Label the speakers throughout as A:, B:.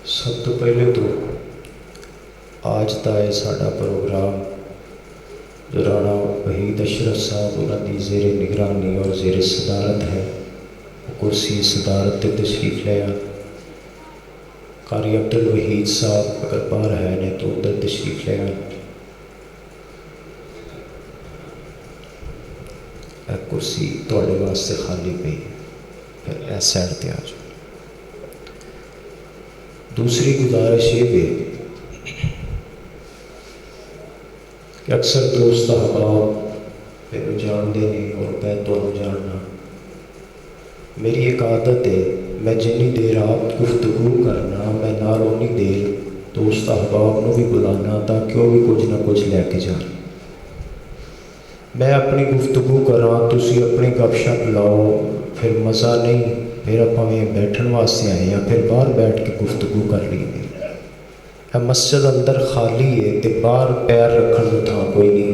A: سب تو پہلے تو آج کا یہ ساڈا پروگرام جو رانا وحید اشرف صاحب انہوں کی زیر نگرانی اور زیر صدارت ہے، کرسی صدارت تے تشریف لیا۔ قاری عبد الوحید صاحب اگر باہر ہے نے تو ادھر تشریف لیا۔ کرسی تھوڑے واسطے خالی پئی، پھر اس سائڈ تے آ جاؤ۔ دوسری گزارش یہ ہے کہ اکثر دوست احباب میرے جانتے ہیں اور میں تمہیں جاننا، میری ایک عادت ہے، میں جنی دیر آپ گفتگو کرنا میں نال اونی دیر دوست احباب نو بھی بلانا تاکہ وہ بھی کچھ نہ کچھ لے کے جان۔ میں اپنی گفتگو کراں، تسی اپنی گپ شپ لاؤ، پھر مزہ نہیں، پھر آپ بیٹھن واسطے آئے ہیں، پھر باہر بیٹھ کے گفتگو کر لی ہے۔ مسجد اندر خالی ہے تو باہر پیر رکھن کو تھان کوئی نہیں،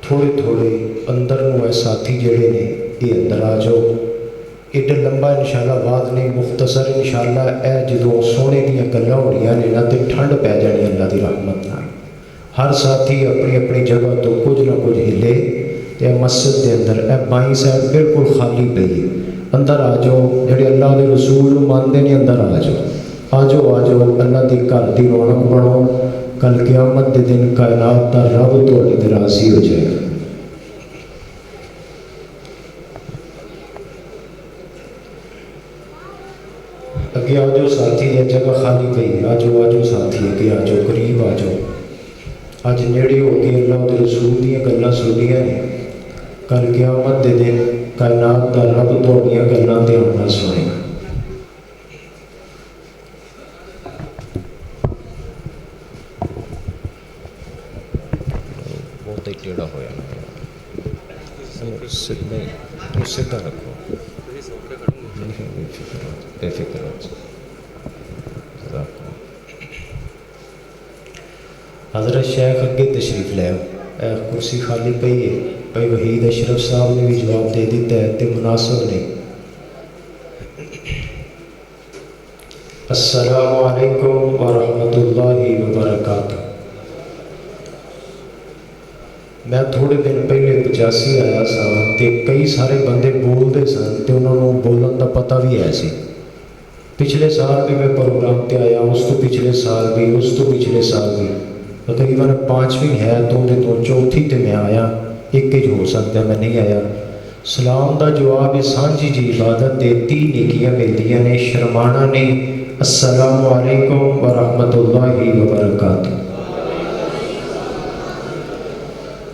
A: تھوڑے تھوڑے اندر نو ساتھی جڑے نے یہ اندر آ جاؤ۔ ایڈا لمبا انشاءاللہ بات نہیں، مختصر انشاءاللہ اے جدوں سونے دیاں گلاں ہونیاں نے نا تے ٹھنڈ پی جانی اللہ دی رحمت نال۔ ہر ساتھی اپنی اپنی جگہ تو کچھ نہ کچھ ہلے تے مسجد دے اندر اے بائیں سائڈ بالکل خالی پئی ہے، اندر آ جاؤ، جڑے اللہ دے رسول نو مانتے نے اندر آ جاؤ، آ جاؤ اللہ دی گھر دی رونق بنو، کل قیامت دے دن کائنات دا رب تہاڈے تے راضی ہو جائے گا۔ اگے آ جاؤ ساتھی، ہے جگہ خالی پئی ہے، آ جاؤ ساتھی، اگے آ جاؤ، قریب آ جاؤ۔ اج نیڑے ہو کے اللہ دے رسول دیاں گلاں سنیاں نے، کل قیامت دے دن کائنات دا رب تہاڈیاں گلاں دھیان نال سنے گا۔ بہت ہی ٹیڑھا ہویا سیدھا رکھو، بے فکر ہو۔ حضرت شیخ اگے تشریف لے آؤ، کرسی خالی پئی ہے، بھائی وحید اشرف صاحب نے بھی جواب دے دیتا ہے تو مناسب نہیں۔ السلام علیکم ورحمۃ اللہ وبرکاتہ۔ میں تھوڑے دن پہلے 85 آیا سا تے کئی سارے بندے بولتے سن تے انہوں نے بولن دا پتہ بھی ہے سی۔ پچھلے سال بھی میں پروگرام تے آیا، اس تو پچھلے سال بھی، اس تو پچھلے سال بھی، تقریباً 5ویں ہے تو چوتھی تے میں آیا، ایک ہی ہو سکتا ہے میں نہیں آیا۔ سلام دا جواب سانجھی جی عبادت دے 3 نیکیاں ملدیاں نے، شرمانا نہیں۔ السلام علیکم ورحمۃ اللہ وبرکاتہ۔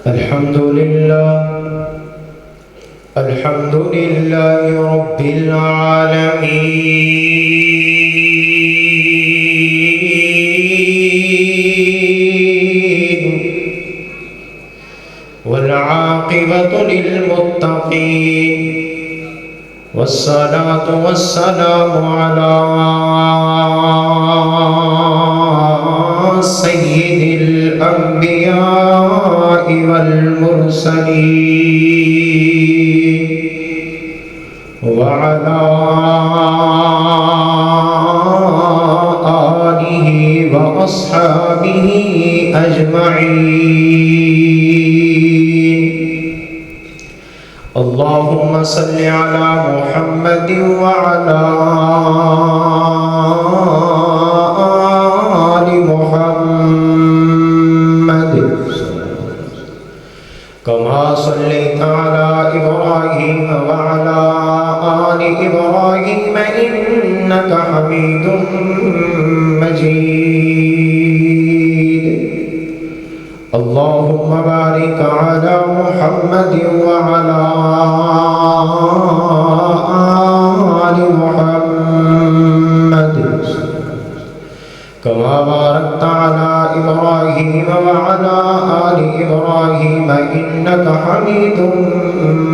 A: الحمدللہ رب العالمین، والعاقبۃ للمتقین، والصلاة والسلام علی سید الانبیاء والمرسلین، وعلی آلہ واصحابہ اجمعین۔ اللہم صل علی محمد وعلی آل محمد کما صلیت علی ابراہیم وعلی آل ابراہیم انک حمید مجید۔ اللہم بارک علی محمد وعلی آل محمد کما بارکت علی ابراہیم وعلی آل ابراہیم انک حمید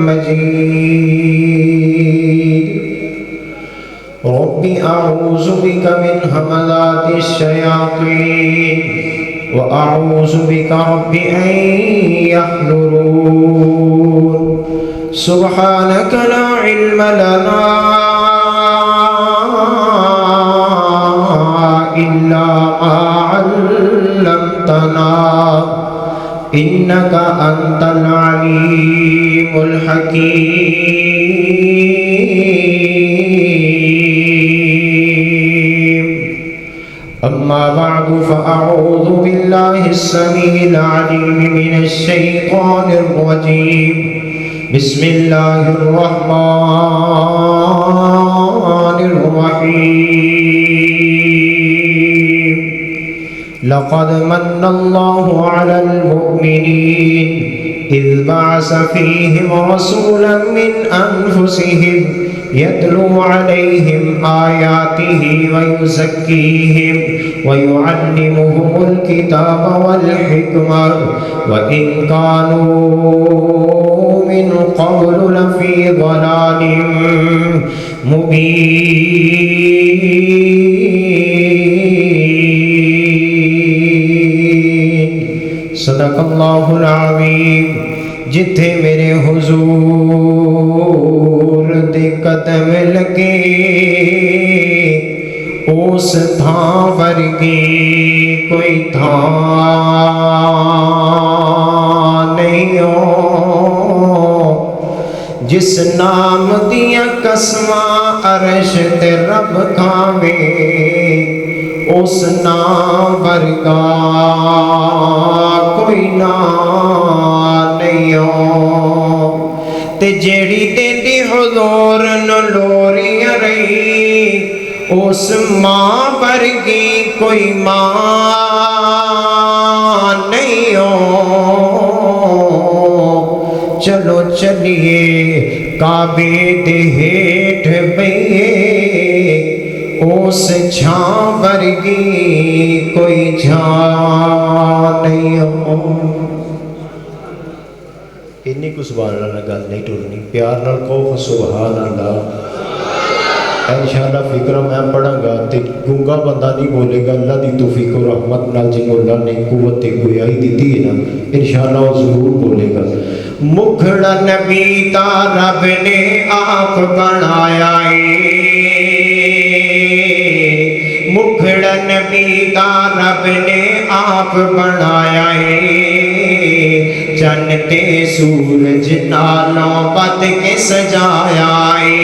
A: مجید۔ رب اعوذ بک من همزات الشیاطین وأعوذ بك رب أن يحضرون۔ سبحانك لا علم لنا إلا ما علمتنا إنك أنت العليم الحكيم. أما بعد فأعوذ بالله السميع العليم من الشيطان الرجيم. بسم الله الرحمن الرحيم. لقد من الله على المؤمنين إذ بعث فيهم رسولا من أنفسهم يتلو عليهم آياته ويزكيهم ويعلمهم الكتاب والحكمة وإن كانوا من قبل لفي ضلال مبين. صدق اللہ العظیم. جتھے میرے حضور دے قدم لگے اس تھاں ورگی کوئی تھاں نہیں ہو. جس نام دیا قسماں عرش تے رب کھاوے اس نام ورگا کوئی نام نہیں ہو. تے جیڑی دیندی حضور نو لوریاں رہی اس ماں ورگی کوئی ماں نہیں ہو. چلو چلیے کعبے دے ہیٹھ بئیے اس چھاں ورگی کوئی چھاں نہیں ہو. انی کو سبحان اللہ گل نہیں ٹرنی. پیار نال کہو سبحان اللہ. انشاءاللہ فکر میں پڑھاں گا تے گونگا بندہ نہیں بولے گا. اللہ دی توفیق و رحمت نال جنہوں اللہ نے قوت گویائی دیتی ہے نا انشاءاللہ وہ ضرور بولے گا. مکھڑا نبی تا رب نے آپ بنایا ہے. مکھڑا نبی تا رب نے آپ بنایا ہے. چن تے سورج نالوں بد کے سجایا ہے.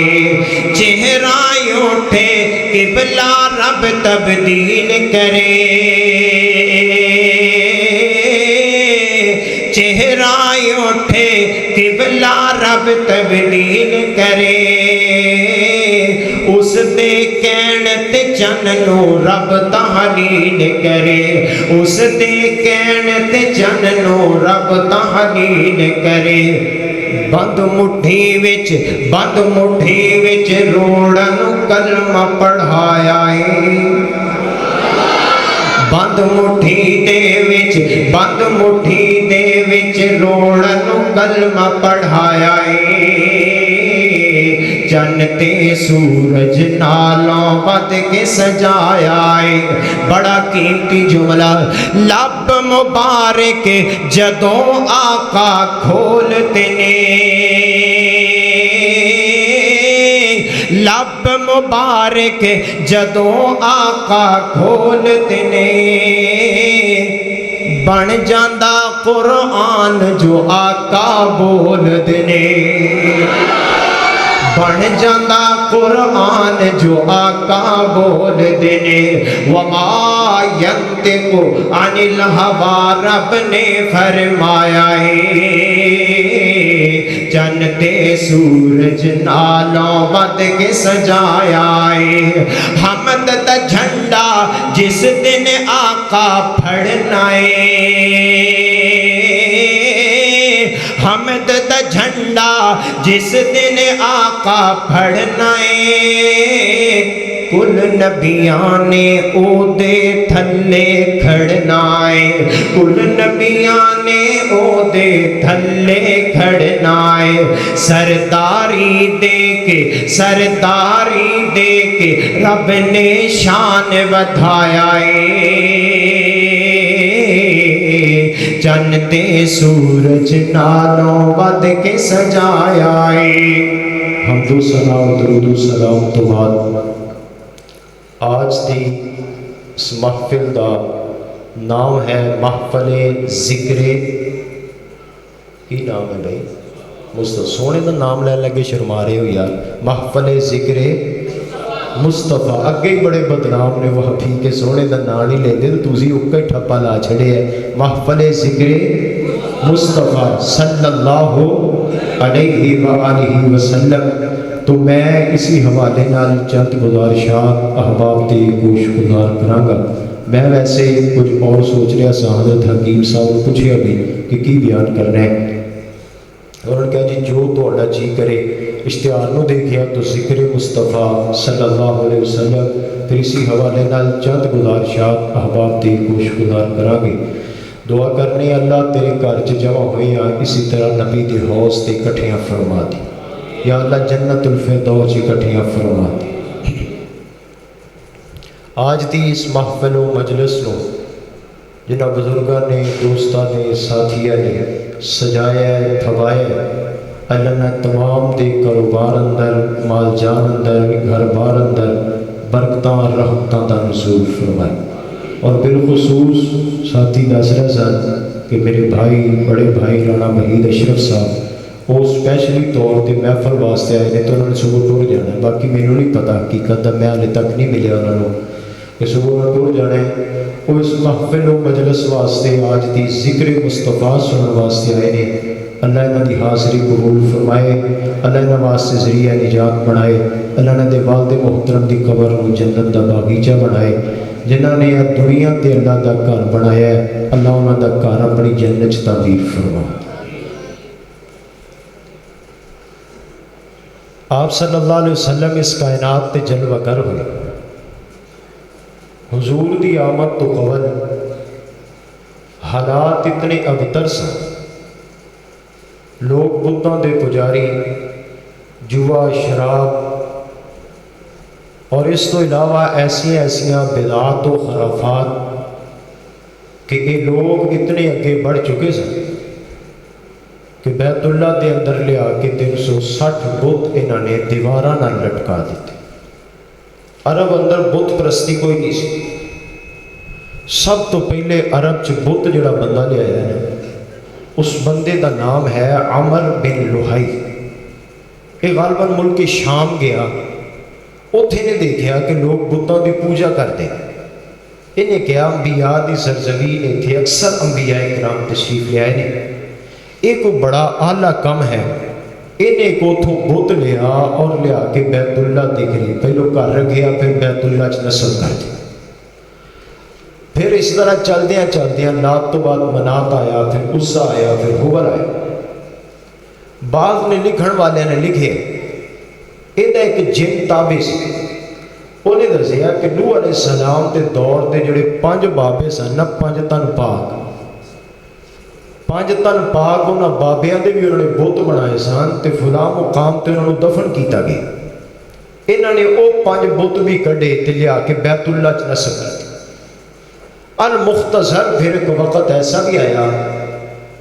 A: چہرہ اٹھے قبلہ رب تبدیل کرے. چہرہ اٹھے قبلہ رب تبدیل کرے. اس دے کہن تے چن نو رب تحلیل کرے. اس دے کہن تے چن نو رب تحلیل کرے. بند مٹھی وچ روڑن کلمہ پڑھایا ہے. بند مٹھی دے وچ روڑن کلمہ پڑھایا ہے. چن تے سورج نالوں بد کے سجایا ہے. بڑا قیمتی جملہ. لب مبارک جدوں آقا کھولتے نے. لب مبارک جدوں آقا کھولتے نے. بن جاندہ قرآن جو آقا بولتے نے. بن جاندہ قرآن جو آقا بولتے نے. وما ینطق عن الہوا رب نے فرمایا ہے. چن تے سورج نالوں بد کے سجایا ہے. حمد دا جھنڈا جس دن آقا پھڑنا ہے. حمد دا جھنڈا جس دن آقا پھڑنا ہے. کل نبیاں نے او دے تھلے کھڑنا ہے. کل نبیاں نے او دے تھلے کھڑنا ہے. سرداری دے کے رب نے شان بڑھایا ہے. چن تے سورج نالوں بد کے سجایا ہے. حمد و ثنا و درود و سلام تو بعد آج دی اس محفل دا نام ہے محفل ذکر کی نام ہے بھائی مصطفیٰ سونے دا نام لے لگے شرما رہے ہو یار محفل ذکر مصطفیٰ اگے ہی بڑے بدنام نے وہ پھی کے سونے دا نام نہیں لیندے تو تسی اکا ہی ٹھپا لا چھڑے ہے محفل ذکر مصطفیٰ صلی اللہ علیہ وآلہ وسلم تو میں اسی حوالے نال چند گزارشات احباب تے گوش گزار کراں گا میں ویسے کچھ اور سوچ رہا سا حضرت حکیم صاحب پوچھیا بھی کہ کی بیان کرنا ہے اور انہوں نے کہا جی جو تہاڈا جی کرے اشتہار نو دیکھیا تو ذکر مصطفیٰ صلی اللہ علیہ وسلم پھر اسی حوالے نال چند گزارشات احباب تے گوش گزار کراں گے دعا کرنے اللہ تیرے گھر چ جمع ہوئے ہیں اسی طرح نبی دے حوض تے اکٹھیاں فرما دی یا اللہ جنت الفردوس اکٹھیاں فرما دی آج دی اس محفل و مجلس نو جنہاں بزرگاں نے دوستاں نے ساتھیاں نے سجایا ہے تھوایا ہے اللہ نے تمام دے کاروبار اندر مال جان اندر گھر بار اندر برکتاں رحمتاں دا نزول فرمائے اور بالخصوص ساتھی دس رہے سن کہ میرے بھائی بڑے بھائی رانا وحید اشرف صاحب وہ اسپیشلی طور پہ محفل واسطے آئے ہیں تو انہوں نے صبح ٹر جانا ہے باقی مینوں نہیں پتا حقیقت میں ہالے تک نہیں ملیا انہوں نے کہ صبح ٹر جانا ہے وہ اس محفل و مجلس واسطے آج دی ذکر مصطفیٰ سنن واسطے آئے ہیں اللہ انہاں دی حاضری قبول فرمائے اللہ انہاں واسطے ذریعہ نجات بنائے اللہ نے دے والد محترم دی قبر نو جنت دا باغیچہ بنائے جنہاں نے دنیا تے اللہ دا گھر بنایا ہے اللہ انہاں دا گھر اپنی جنت چ تعمیر فرمائے آپ صلی اللہ علیہ وسلم اس کائنات تے جلوہ گر ہوئے حضور دی آمد تو قبل حالات اتنے ابتر سن لوگ بتاں دے پجاری جوا شراب اور اس تو علاوہ ایسیاں بدعات و خرافات کہ یہ لوگ اتنے اگے بڑھ چکے سن کہ بیت اللہ دے اندر لیا کے 360 بت انہوں نے دیواراں نال لٹکا دیتے عرب اندر بت پرستی کوئی نہیں سی سب تو پہلے عرب چ بت جڑا بندہ لیا ہے نا اس بندے دا نام ہے عمر بن لوہائی یہ غالباً ملک شام گیا اتنے نے دیکھا کہ لوگ بتوں کی پوجا کرتے انہیں کیا انبیاء دی سرزمین اتنے اکثر انبیاء کرام تشریف لے آئے نے یہ کوئی بڑا اعلیٰ کم ہے انہیں ایک اتوں بت لیا اور لیا کے بیت اللہ دے قریب پہلو گھر رکھیا پھر بیت اللہ چ نسل کر دیا پھر اس طرح چلدیاں لات تو بعد منات آیا پھر عزا آیا پھر حبل آیا بعض نے لکھن والے نے لکھے یہ ایک جن تابع سی انہیں دسیا کہ نوح علیہ السلام کے دور کے جڑے 5 بابے سن نا 5 تن پاک 5 تن پاک انہاں بابیاں دے بھی انہوں نے بت بنائے سن تے فلاں مقام تے انہوں نے دفن کیتا گیا انہوں نے وہ 5 بت بھی کڈے تے لیا کے بیت اللہ چ نسب کر دیا المختصر پھر ایک وقت ایسا بھی آیا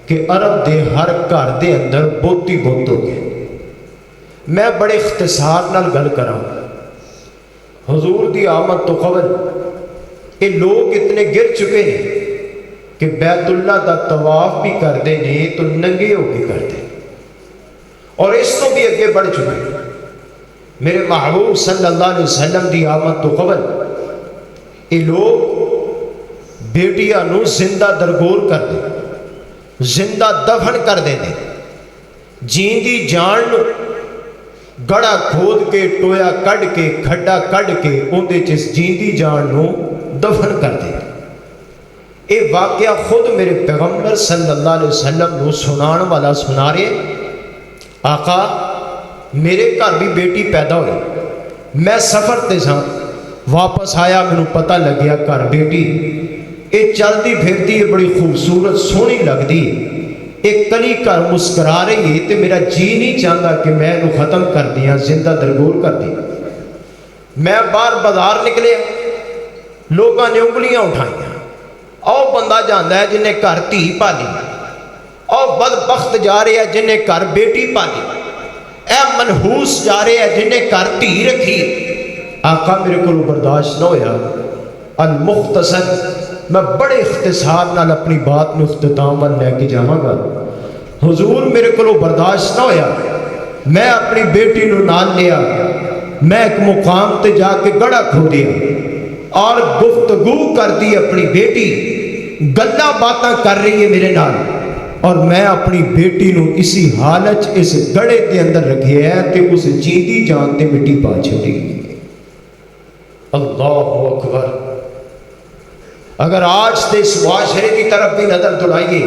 A: کہ عرب دے ہر گھر دے اندر بت ہی بت ہو گئے میں بڑے اختصار نال گل کراں حضور دی آمد تو قبل یہ لوگ اتنے گر چکے ہیں کہ بیت اللہ دا طواف بھی کرتے ہیں تو ننگے ہو کے کرتے اور اس تو بھی اگے بڑھ چکے میرے محبوب صلی اللہ علیہ وسلم دی آمد تو قبل یہ لوگ بیٹیاں نو زندہ درگور کر دے زندہ دفن کر دے جیندی جان نو گڑا کھود کے ٹویا کڈ کے کھڈا کڈ کے اندے چس جیندی جان نو دفن کر دے یہ واقعہ خود میرے پیغمبر صلی اللہ علیہ وسلم نو سنان والا سنا رہے آقا میرے گھر بھی بیٹی پیدا ہوئی میں سفر تے سا واپس آیا مینوں پتہ لگیا گھر بیٹی یہ چلتی پھرتی ہے بڑی خوبصورت سونی لگتی ایک کلی گھر مسکرا رہی ہے تو میرا جی نہیں چاہتا کہ میں انہوں ختم کر دیا زندہ درگور کر دیا میں باہر بازار نکلے لوگوں نے انگلیاں اٹھائیاں او بندہ جانا ہے جنہیں گھر دھی پالی او بدبخت جا رہے ہیں جنہیں گھر بیٹی پالی اے منحوس جا رہے ہیں جنہیں گھر دھی رکھی آقا میرے کو برداشت نہ ہویا المختصر، میں بڑے اختصار نال اپنی بات میں اختتام ول لے کے جاواں گا۔ حضور میرے کو برداشت نہ ہویا، میں اپنی بیٹی نو نال لیا، میں ایک مقام تے جا کے گڑا کھو دیا اور گفتگو کر دی اپنی بیٹی، گلاں باتاں کر رہی ہے میرے نال، اور میں اپنی بیٹی نو اسی حالت اس گڑے کے اندر رکھے ہے تے اس جیندی جان تے مٹی پا چھڑی۔ اللہ اکبر۔ اگر آج تے اس معاشرے کی طرف بھی نظر دوڑائیے،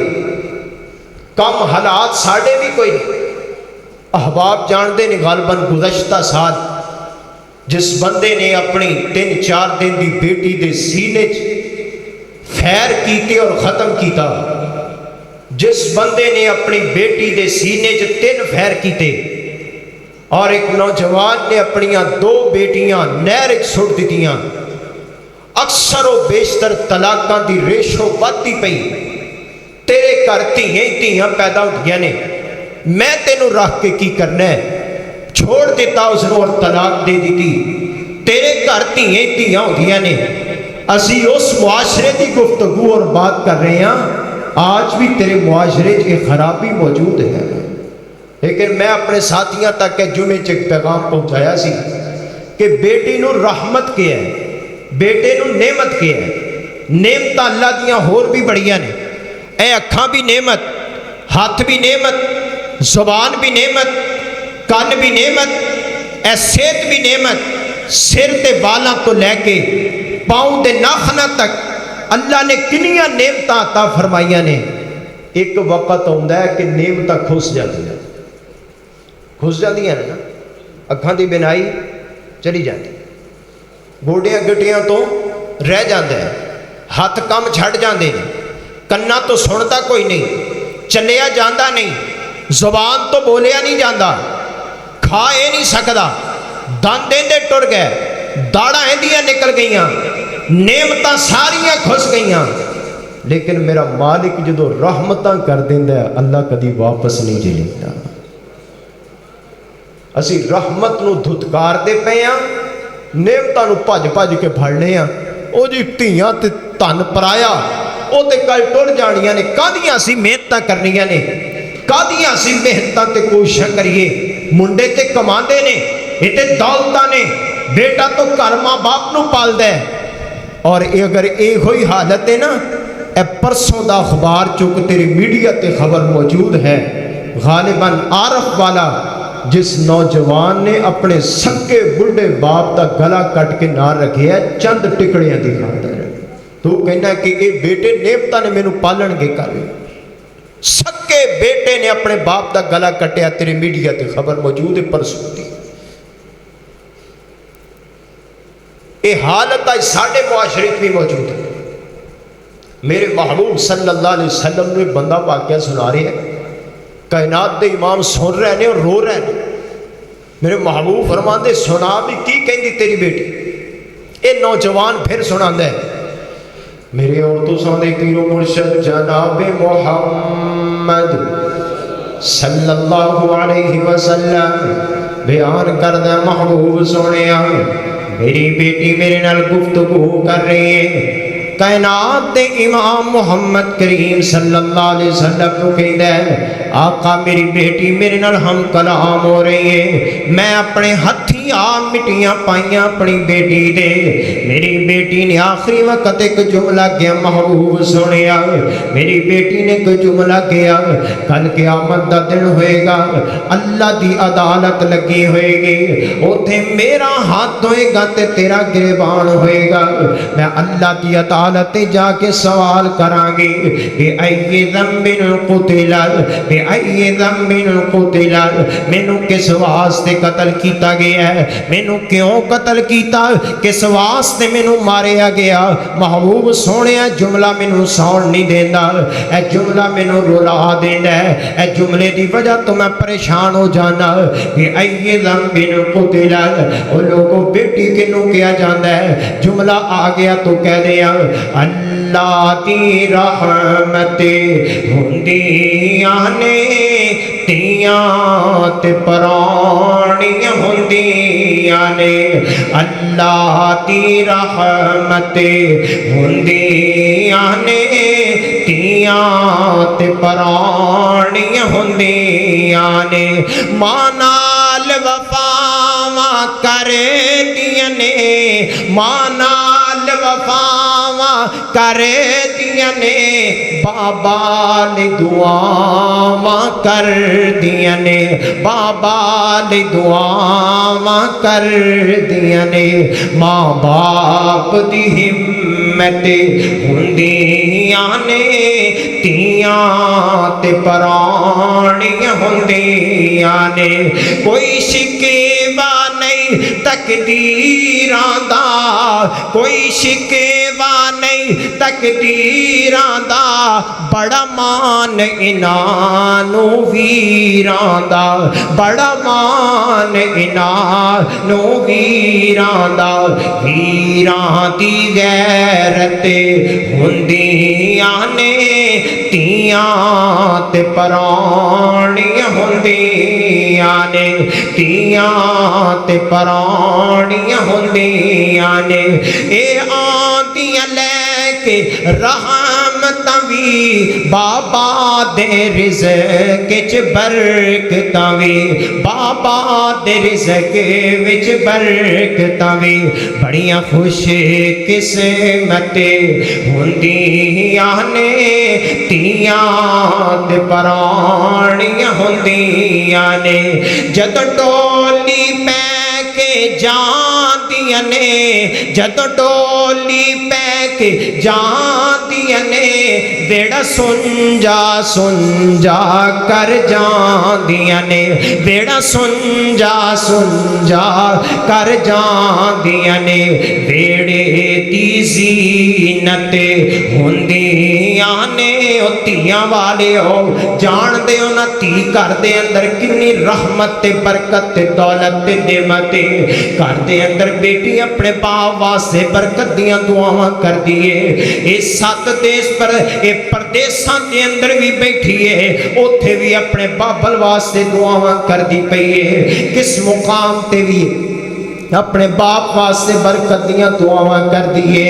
A: کم حالات ساڑے بھی کوئی نہیں۔ احباب جاندے نے غالباً گزشتہ سال جس بندے نے اپنی 3-4 دن دی بیٹی دے سینے فیر کیتے اور ختم کیتا، جس بندے نے اپنی بیٹی دے سینے 3 فیر کیتے، اور ایک نوجوان نے اپنی 2 بیٹیاں نہر سٹ دیتیاں، اکثر و بیشتر طلاقاں دی ریشو بڑھتی پئی، تیرے گھر دھیاں پیدا ہوندیاں نے، میں تینوں رکھ کے کی کرنا ہے؟ چھوڑ دیتا اس نے اور طلاق دے دیتی، تیرے گھر دھیاں ہوندیاں نے۔ اسی اس معاشرے کی گفتگو اور بات کر رہے ہیں، آج بھی تیرے معاشرے کی خرابی موجود ہے، لیکن میں اپنے ساتھیاں تک جمعے ایک پیغام پہنچایا سی کہ بیٹی نو رحمت کے ہے، بیٹے نو نعمت کے ہے۔ نعمت اللہ دیاں ہور بھی بڑیاں نے، اے اکھاں بھی نعمت، ہاتھ بھی نعمت، زبان بھی نعمت، کان بھی نعمت، اے صحت بھی نعمت، سر تے بالاں تو لے کے پاؤں دے ناخناں تک اللہ نے کنیاں نعمتاں عطا فرمائیاں نے۔ ایک وقت ہوندا ہے کہ نعمتاں کھس جاندیاں نا، اکھاں دی بینائی چلی جاتی، گوڈیاں گٹیاں تو رہ جاندے ہیں، ہاتھ کم چھڑ جاندے ہیں، کنا تو سنتا کوئی نہیں، چلیا جاندہ نہیں، زبان تو بولیا نہیں جاندہ، کھائے نہیں سکدا، داندے دے ٹر گئے، داڑا ہندیاں نکل گئیاں، نعمتاں ساریاں کھس گئیاں، لیکن میرا مالک جدو رحمتاں کر دیندہ ہے اللہ کدی واپس نہیں جے لیتا۔ اسی رحمت نو دھتکار دے پے ہیں، نعمتاں نو بھج کے پھڑنے ہیں، او جی دھیاں تے تن پرایا، او تے کل ٹر جانیاں نے، کادیاں سی محنتاں کرنیاں نے، کادیاں سی محنتاں تے کوششاں کریے، منڈے تے کماندے نے، یہ تے دولتاں نے، بیٹا تو گھر ماں باپ نو پال دے۔ اور اگر ایک ہوئی حالت ہے نا، اے پرسوں دا اخبار چونکہ تیری میڈیا تے خبر موجود ہے، غالباً عارف والا جس نوجوان نے اپنے سکے بڑھے باپ دا گلا کٹ کے نہ رکھے ہے چند ٹکڑیاں دی خاطر، تو کہنا کہ اے بیٹے نعمتاں نے مینوں پالن گے کر، سکے بیٹے نے اپنے باپ دا گلا کٹیا، تیرے میڈیا تے خبر موجود ہے پرسوں دی۔ اے حالت آج ساڑھے معاشرے بھی موجود ہے۔ میرے محبوب صلی اللہ علیہ وسلم نے بندہ واقعہ سنا رہے ہیں، کائنات دے امام سن رہے ہیں اور رو رہے ہیں۔ میرے محبوب فرماندے سنا بھی کی کہندی تیری بیٹی؟ اے نوجوان پھر سناندہ ہے، میرے اردو ساندے پیر و مرشد جناب محمد صلی اللہ علیہ وسلم بیان کردہ محبوب سنیا، میری بیٹی میرے نال گفتگو کر رہی ہے، کائنات دے امام محمد کریم صلی اللہ علیہ وسلم کو کہتا ہے آقا میری بیٹی میرے نال ہم کلام ہو رہی ہے، میں اپنے ہتھی مٹیاں پائیاں اپنی بیٹی دے، میری بیٹی نے آخری وقت ایک جملہ کیا محبوب سنیا، میری بیٹی نے ایک جملہ کیا کل قیامت دا دن ہوئے گا، اللہ دی عدالت لگی ہوئے گی، اوتھے میرا ہاتھ ہوئے گا تے تیرا گریبان ہوئے گا، میں اللہ دی عدالت جا کے سوال کران گے بے ای ذنب قتل، بے ای ذنب قتل، مینوں کس واسطے قتل کیتا گیا ہے، مینوں کیوں قتل کیتا، کس واسطے مینوں ماریا گیا؟ محبوب سونے جملہ مینوں سون نہیں دیندا، اے جملہ مینوں رولا دیندا ہے، اے جملے دی وجہ تو میں پریشان ہو جانا، بے ای ذنب قتل، او لوگوں بیٹی کنوں کیا جاندا ہے، جملہ آ گیا تو کہہ دیا اللہ دی رحمت ہوندیاں نے تیاں تے پرانیاں ہوندیاں نے اللہ دی رحمت ہوندیاں نے تیاں تے پرانیاں ہوندیاں نے ماں نال وفاواں کر دیاں نے ماں نال وفاواں کر دیاں نے بابا نے دعاواں کر دیاں نے بابا نے دعاواں کر دیاں نے ماں باپ دی ہمت ہوندیاں نے تیاں تے پرانیاں ہوندیاں نے کوئی شکوہ نہیں تقدیراں دا کوئی شکوہ نہیں تقدیراں دا بڑا مان انہاں ویراں دا بڑا مان انہاں ویراں دا ویراں دی غیرت ہوندیاں نے تیاں تے پرانیاں ہوندیاں نے تیاں تے پرانیاں ہوندیاں نے اے آندیاں لے کے رحمتاں وی بابا دے رزق وچ برکتاں وی بابا دے رزق وچ برکتاں وی بڑیاں خوش قسمت ہوندیاں نے تیاں تے پرانیاں ہوندیاں نے جد ڈولی پہ کے جاندیاں نے جد ڈولی پہ کے جاندیاں نے بیڑا سنجا کر جاندیاں نے بیڑا سنجا کر جاندیاں نے بیڑے دی زینت ہوندیاں نے او تیاں والے ہو جان دے او نا تی کر دے اندر کنی رحمت تے برکت تے دولت تے نعمت کر دے اندر بیٹی اپنے باپ واسطے برکت دیاں دعاواں کر دیے اے سات دیس پر اے پردیساں دے اندر بھی بیٹھی ہے اوتھے بھی اپنے بابل واسطے دعاواں کر دی پئی ہے کس مقام تے بھی اپنے باپ واسطے برکت دیاں دعاواں کر دیے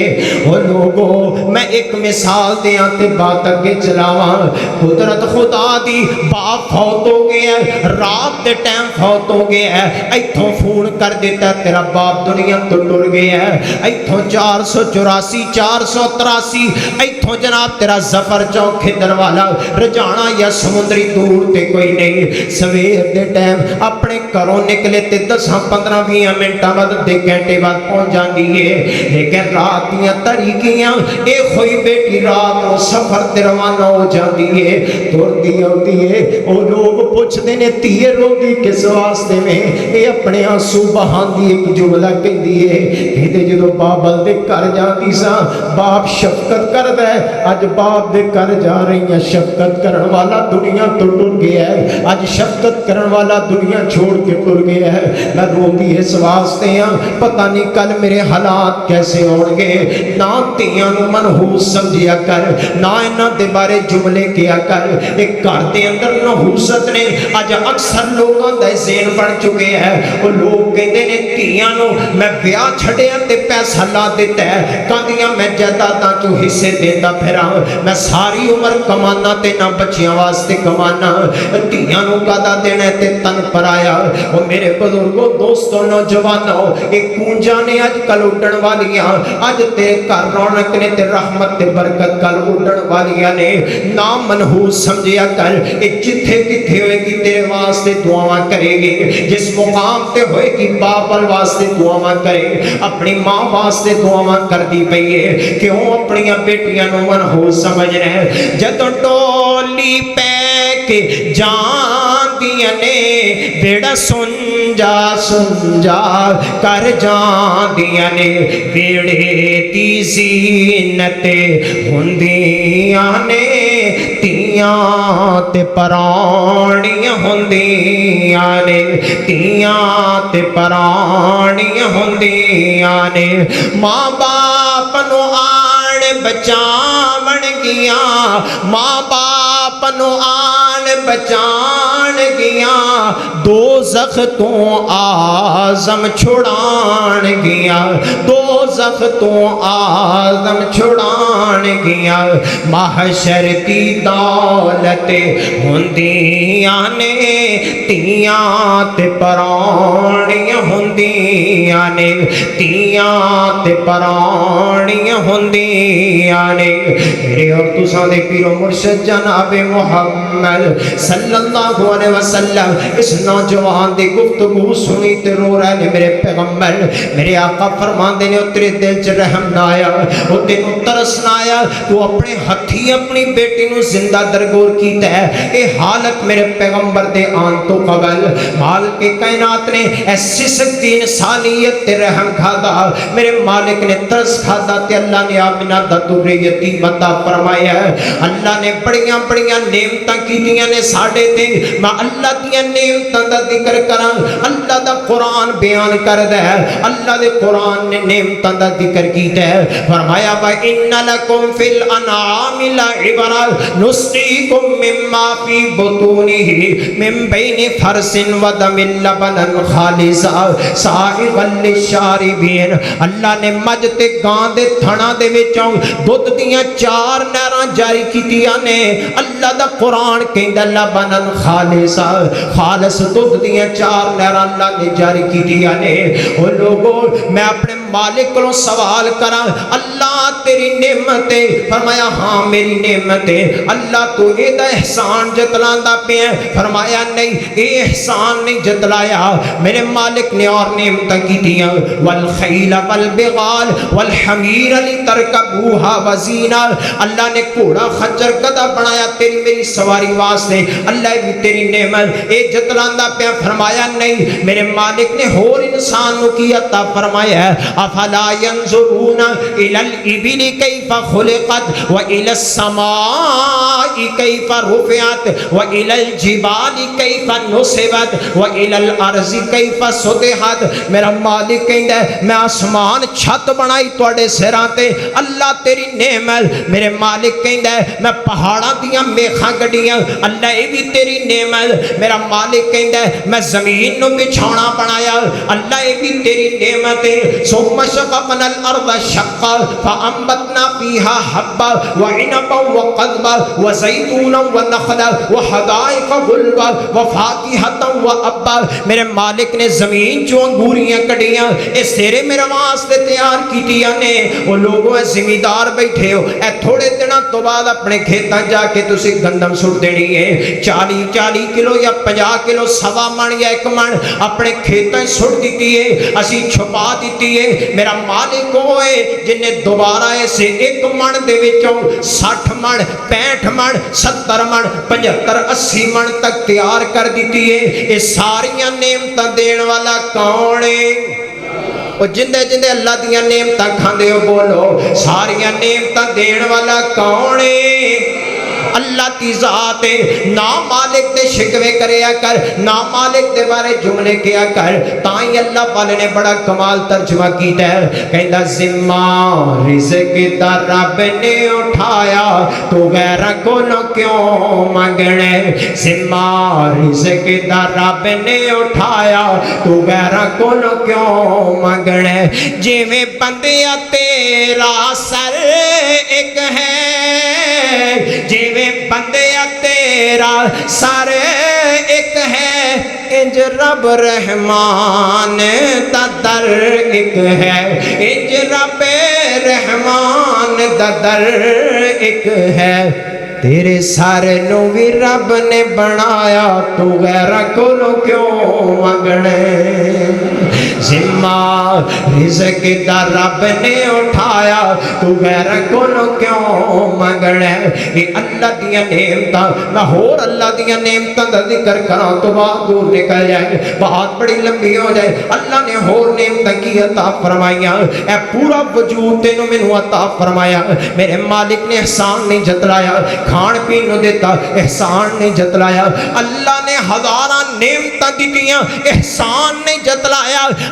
A: وہ لوگوں میں ایک مثال دیاں تے بات اگے چلاواں قدرت خدا دی باپ فوت ہو گیا رات دے ٹائم فوت ہو گیا ایتھوں فون کر دیتا تیرا باپ دنیا تو ٹر گیا ایتھوں 484 483 ایتھوں جناب تیرا ظفر چوک کھدر والا رجانا یا سمندری دور تے کوئی نہیں سویر دے ٹائم اپنے گھروں نکلے تے 10-15-20 منٹ دے گھنٹے بعد پہنچ جاندی ہے لیکن رات دیاں طریقیاں اے ہوئی بیٹی رات نو سفر تے روانہ ہو جاندی ہے توردی ہوتی ہے او لوگ پوچھ دینے تیے روندی کس واسطے میں اے اپنے آنسو بہاندی ایک جملہ کہندی ہے کہتے جدو بابل دے کر جاندی سا باپ شفقت کر دے اج باپ دے کر جا رہی ہیں شفقت کرن والا دنیا تو ٹر گیا ہے اج شفقت کرن والا دنیا چھوڑ کے ٹر گیا ہے میں روندی اس واسطے پتہ نہیں کل میرے حالات کیسے ہون گے نہ تیاں نو منحوس سمجھیا کر نہ انہاں دے بارے جملے کیا کر ایک گھر دے اندر نحوست نے اج اکثر لوگاں دا ذہن بن چکے ہیں وہ لوگ کہندے نے تیاں نو میں بیاہ چھڑیا تے پیسہ لا دیتا ہے کہندیاں میں جائیداداں چوں حصے دیندا پھراں میں ساری عمر کمانا تے نہ بچیاں واسطے کمانا تیاں نو کدا دینا تے تن پرایا او میرے بزرگوں دوستوں نوجوانوں ایک کونجا نے اج کل اڈن والیاں اج تے کر رونق نے تے رحمت تے برکت کل اڈن والیاں نے نام منحوس سمجھیا کر ایک جتھے کتھے ہوئے گی تیرے واسطے دعاواں کرے گی جس مقام تے ہوئے گی بابل واسطے دعاواں کرے اپنی ماں واسطے دعاواں کر دی پئی ہے کیوں اپنی بیٹیاں نو منحوس سمجھ رہے جدوں ٹولی پہ کے جان دیاں نے بیڑا سنجا کر جان دیاں نے بیڑے دی زینت ہوندیاں نے تیاں تے پرانیاں ہوندیاں نے تیاں تے پرانیاں ہوندیاں نے ماں باپ نو آن بچاون گیاں، ماں باپ نو آن بچان گیاں، دوزخ تو آزم چھڑان گیاں، دوزخ تو آزم چھڑان گیاں، محشر دی دولت ہوندیاں نے تیاں تے پرانیاں ہوندیاں نے، تیاں تے پرانیاں ہوندیاں نے۔ میرے اور تساں دے پیر و مرشد جناب محمد صلی اللہ علیہ وسلم اس نوجوان دی گفتگو سنی تے رو رہے نے۔ میرے پیغمبر میرے آقا فرماندے نے تیرے دل چ رحم نہ آیا، او تینوں ترس نہ آیا، تو اپنے ہتھی اپنی بیٹی نو زندہ درگور کیتا ہے۔ اے حالت میرے پیغمبر دے آن تو قبل مالک کائنات نے ایسی سکتی انسانیت تے رحم کھادا، میرے مالک نے ترس کھادا تے اللہ نے آمنہ دا در یتیم عطا فرمایا ہے۔ اللہ نے بڑیاں بڑیاں نعمتاں کیتیاں نے ساڈے تے، میں اللہ دیاں نعمتاں دا ذکر کراں۔ اللہ دا قرآن بیان کردا ہے، اللہ دے قرآن نے نعمتاں دا ذکر کیتا ہے۔ فرمایا وَإِنَّ لَكُمْ فِي الْأَنْعَامِ لَعِبْرَةً نُسْقِيكُم مِّمَّا فِي بُطُونِهِ مِن بَيْنِ فَرْثٍ وَدَمٍ لَبَنًا خَالِصًا سَائِغًا لِلشَّارِبِينَ۔ اللہ نے مجھ تے گاں دے تھڑاں دے وچوں دودھ دیاں 4 نہراں جاری کیتیاں نے۔ اللہ دا قرآن کہندا لبنن خالصا، خالص دودھ دیاں 4 نہراں اللہ نے جاری کیتیاں نے۔ او لوگو میں اپنے مالک کو سوال کراں، اللہ تیری نعمت ہے؟ فرمایا ہاں میری نعمت ہے۔ اللہ تو اے دا احسان جتلاندا پیا؟ فرمایا نہیں اے احسان نہیں جتلایا، میرے مالک نے اور نعمتاں کیتیاں۔ والخیل والبغال والحمیر لترکبوها وزینا، اللہ نے گھوڑا خچر گدھا بنایا تیری میری سواری واسطے، اللہ بھی تیری نعمت اے جتلاندا پیا؟ فرمایا نہیں، میرے مالک نے ہور انسان نو کی عطا فرمایا ہے۔ افلا ينظرون الى الابل كيف خلقت والى السماء كيف رفعت والى الجبال كيف نصبت والى الارض كيف سطحت۔ میرا مالک کہندا ہے میں آسمان چھت بنائی تواڈے سراں تے، اللہ تیری نعمت۔ میرے مالک کہندا ہے میں پہاڑاں دیاں میخاں گڈیاں، اللہ اے بھی تیری نعمت۔ میرا مالک کہندا ہے میں زمین نو بچھونا بنایا، اللہ اے بھی تیری نعمت ہے۔ ثم شققنا الارض شقا فانبتنا فيها حبا وعنبا وقضبا وزيتونا ونخلا وحدائق غلبا وفاكهة وابا۔ میرے مالک نے زمین چوں انگوریاں کڈیاں، اے سیرے میرے واسطے تیار کیتیاں نے۔ او لوگوں اے زمیندار بیٹھے ہو، اے تھوڑے دنوں تو بعد اپنے کھیتاں جا کے تسی گندم سٹ دینی ہے، 40 کلو یا 50 کلو، 1.25 من یا 1 من اپنے کھیتاں سٹ دیتی ہے، اسی چھپا دیتی ہے۔ میرا مالک ہوئے جن نے دوبارہ اسے 1 من دے وچوں 60 من 65 من 70 من 75 80 من تک تیار کر دیتی ہے۔ یہ ساریاں نعمتاں دین والا کون ہے؟ اور جندے جندے اللہ دیاں نعمتاں کھاندے ہو بولو ساریاں نعمتاں دین والا کون ہے؟ اللہ کی ذات ہے۔ نا مالک دے شکوے کریا کر، نا مالک دے بارے جملے کیا کر، تائیں اللہ والے نے بڑا کمال ترجمہ کیتا ہے۔ کہندا ذمہ رزق دا رب نے اٹھایا تو غیراں کولوں کیوں منگنے؟ ذمہ رزق دا رب نے اٹھایا تو غیراں کولوں کیوں منگنے؟ جویں بندیا تیرا سر ایک ہے، جویں بندیا تیرا سر ایک ہے، انج رب رحمان دا در ایک ہے، انج رب رحمان دا در ایک ہے۔ تیرے سارے نو بھی رب نے بنایا تو غیرہ کولوں کیوں منگنے؟ ذمہ رزق دا رب نے اٹھایا تو غیرہ کولوں کیوں منگنے؟ یہ اللہ دیاں نعمتاں، میں ہور اللہ دیاں نعمتاں دا ذکر کراں تو بات دور نکل جائے، بات بڑی لمبی ہو جائے۔ اللہ نے ہور نعمتاں کی عطا فرمائیاں، اے پورا وجود تینوں مینوں عطا فرمایا۔ میرے مالک نے احسان نہیں جتلایا، کھان پین نو دیتا احسان نہیں جتلایا۔ اللہ نے ہزاراں نعمتاں دتیاں، احسان نہیں جتلایا۔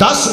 A: 10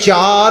A: 4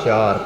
A: 4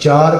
A: 4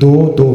A: 2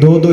A: 2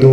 A: 2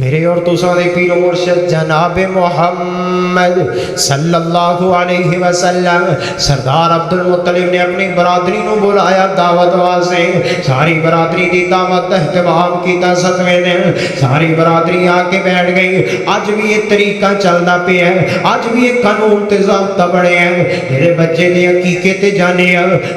A: میرے اور تساں دے پیر و مرشد جناب محمد صلی اللہ علیہ وسلم سردار عبد المطلب نے اپنی برادری نو بلایا دعوت واسطے. ساری برادری دی دعوت اہتمام کیتا. 7ویں دن ساری برادری آ کے بیٹھ گئی. اج بھی یہ طریقہ چلدا پیا ہے, اج بھی یہ قانون تے ضابطہ بنے ہیں. جڑے بچے دے عقیقے تے جانے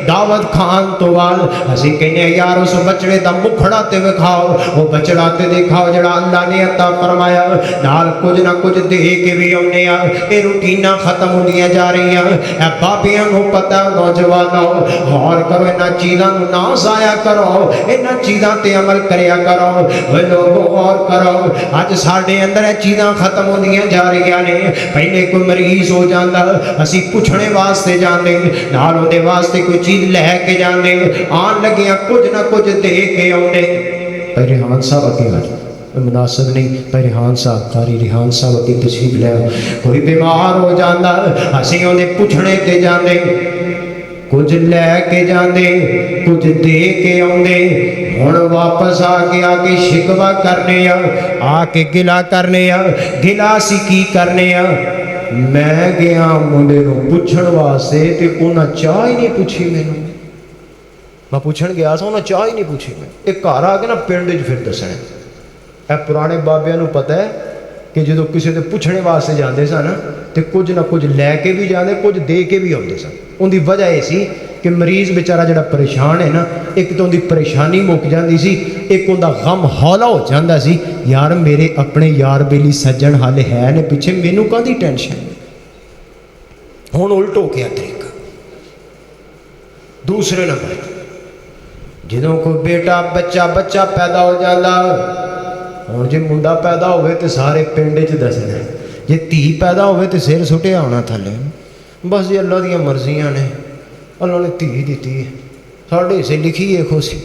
A: دعوت کھان تو بعد اسی کہنے یار اس بچڑے دا مکھڑا تے وکھاؤ, وہ بچڑا تے دکھاؤ جڑا اللہ نے عطا فرمایا. نال کچھ نہ کچھ دے کے بھی آنے آ. یہ روٹیناں ختم ہوندیاں جا رہی ہیں. اے بابیاں نو پتہ, نوجوانوں غور کرو, انہاں چیزاں نو نہ ضائع کرو, انہاں چیزاں تے عمل کریا کرو. وہ لوگوں غور کرو, اج ساڈے اندر یہ چیزاں ختم ہوندیاں جا رہی نے. پہلے کوئی مریض ہو جاندا اسی پوچھنے واسطے جاندے, نال اودے واسطے کوئی چیز لے کے جاندے, آن لگیاں کچھ نہ کچھ دے کے آندے. ریحان صاحب اگے آ جاؤ, مناسب نہیں. پہ ریحان صاحب, قاری ریحان صاحب اگے تشریف لے. کوئی بیمار ہو جاندہ اسی اندے پوچھنے تے جاندے, کچھ لے کے جاندے, کچھ دے کے آندے. ہن واپس آ کے شکوہ کرنے آ کے گلا کرنے. گلا سی کی کرنے, میں گیا منڈے نو پوچھن واسطے تے انہاں چاہ ہی نہیں پوچھی. مینوں میں پوچھن گیا سا, انہاں چاہ ہی نہیں پوچھی. میں ایک گھر آ کے نا پنڈ وچ پھر دسنا. اے پرانے بابیاں نو پتہ ہے کہ جدو کسی دے پوچھنے واسطے جاندے سن تے کچھ نہ کچھ لے کے بھی جاندے, کچھ دے کے بھی آندے سن. ان دی وجہ یہ سی کہ مریض بیچارہ جڑا پریشان ہے نا, ایک تو ان دی پریشانی مک جاندی سی, ایک ان دا غم ہولا ہو جاندا سی. یار میرے اپنے یار بیلی سجن حالے ہے نے پیچھے, مینوں کاہدی ٹینشن. ہن الٹ ہو گیا طریقہ. دوسرے نمبر جدوں کوئی بیٹا بچہ پیدا ہو جاتا, ہوں جی منڈا پیدا ہوئے تو سارے پنڈ چ دسنا, جی دھی پیدا ہوئے تو سر سٹیا ہونا تھلے. بس جی اللہ دیا مرضیاں نے, اللہ نے دھی دیتی ہے, ساڈے سے لکھی ہے خوشی.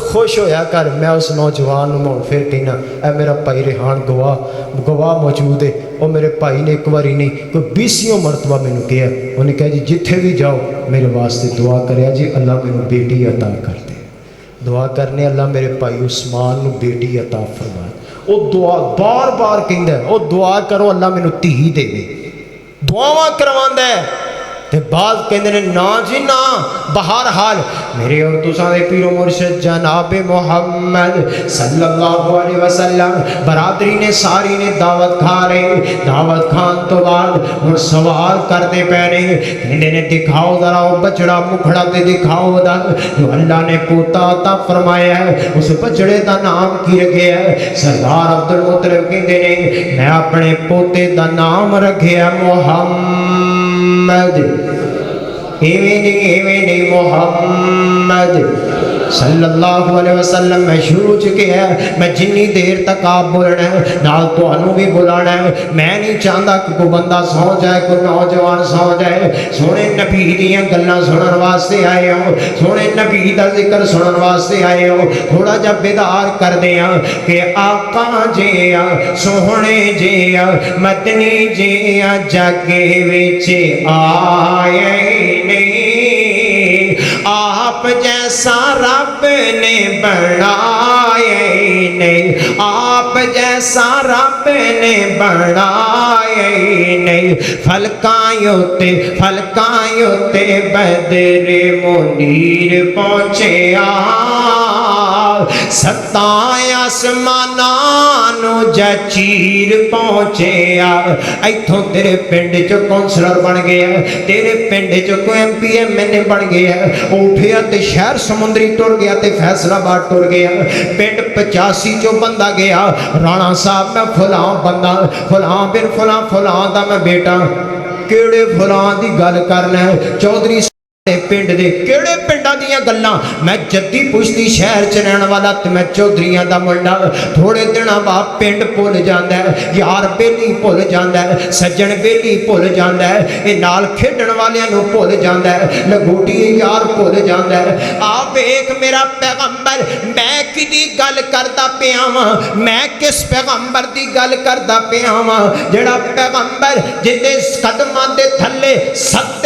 A: خوش ہویا کر. میں اس نوجوان نو پھر کہنا, اے میرا بھائی ریحان گواہ موجود ہے. وہ میرے بھائی نے ایک باری نہیں کوئی 20 مرتبہ مینوں کہا, انہیں کہا جی جتھے بھی جاؤ میرے واسطے دعا کریا جی اللہ مینوں بیٹی عطا کر دے. دعا کرنے اللہ میرے بھائی عثمان نو بیٹی عطا فرما. وہ دعا بار بار کہندا ہے, وہ دعا کرو اللہ مینوں دھی دے دے. دعاواں کرواندا ہے تے بعد کہندے نے نا جی نا. بہرحال میرے اور تساں دے پیر و مرشد جناب محمد صلی اللہ علیہ وسلم برادری نے ساری نے دعوت کھا رہے. دعوت کھان تو بعد وہ سوال کرتے پے نے, کہندے نے دکھاؤ ذرا وہ بچڑا مکھڑا تے دکھاؤ دا جو اللہ نے پوتا عطا فرمایا ہے, اس بچڑے دا نام کی رکھیا ہے؟ سردار عبد المطلب کہندے نے میں اپنے پوتے دا نام رکھیا محمد. ایویں نہیں محمد صلی اللہ علیہ وسلم. میں شروع چکے ہیں, میں جنی دیر تک آپ بولنا ہے نال تانوں بھی بلانا ہے. میں نہیں چاہتا کہ کوئی بندہ سو جائے, کوئی نوجوان سو جائے. سونے نبی دیاں گلاں سنن واسطے آئے ہو, سونے نبی دا ذکر سنن واسطے آئے ہو. تھوڑا جا بیدار کر دیا کہ آقا جیا سونے جیا مدنی جیا جگے وچ آئے نہیں, آپ جیسا رب نے بنائے نہیں, آپ جیسا رب نے بنائے نہیں. فلکاں تے بدر منیر پہنچے ستائیں آسمانوں جچیر پہنچے. ایتھوں تیرے پنڈ چ کونسلر بن گیا, تیرے پنڈ چ کوئی MP بن گیا. اٹھیا تے شہر سمندری ٹر گیا تے فیصلہ آباد ٹر گیا. پنڈ 85 چو بندہ گیا, رانا صاحب میں فلاں بندہ فلاں بن فلاں دا میں بیٹا. کیڑے فلاں دی گل کرنا ہے چودھری پنڈ دے کیڑے پنڈاں دیاں گلاں. میں جدی پشتی شہر چ رہن والا تے میں چودھریاں دا منڈا. تھوڑے دناں بعد پنڈ بھول جاندا ہے, یار بیلی بھول جاندا ہے, سجن بیلی بھول جاندا ہے, اے نال کھیڈن والیاں نو بھول جاندا ہے, لگوٹی یار بھول جاندا ہے. آ ویکھ میرا پیغمبر میں کدی گل کردا پیا واں, میں کس پیغمبر دی گل کردا پیا واں, جڑا پیغمبر جدے قدماں دے تھلے 7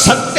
A: 7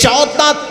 A: 14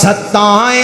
A: 7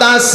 A: 10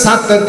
A: 7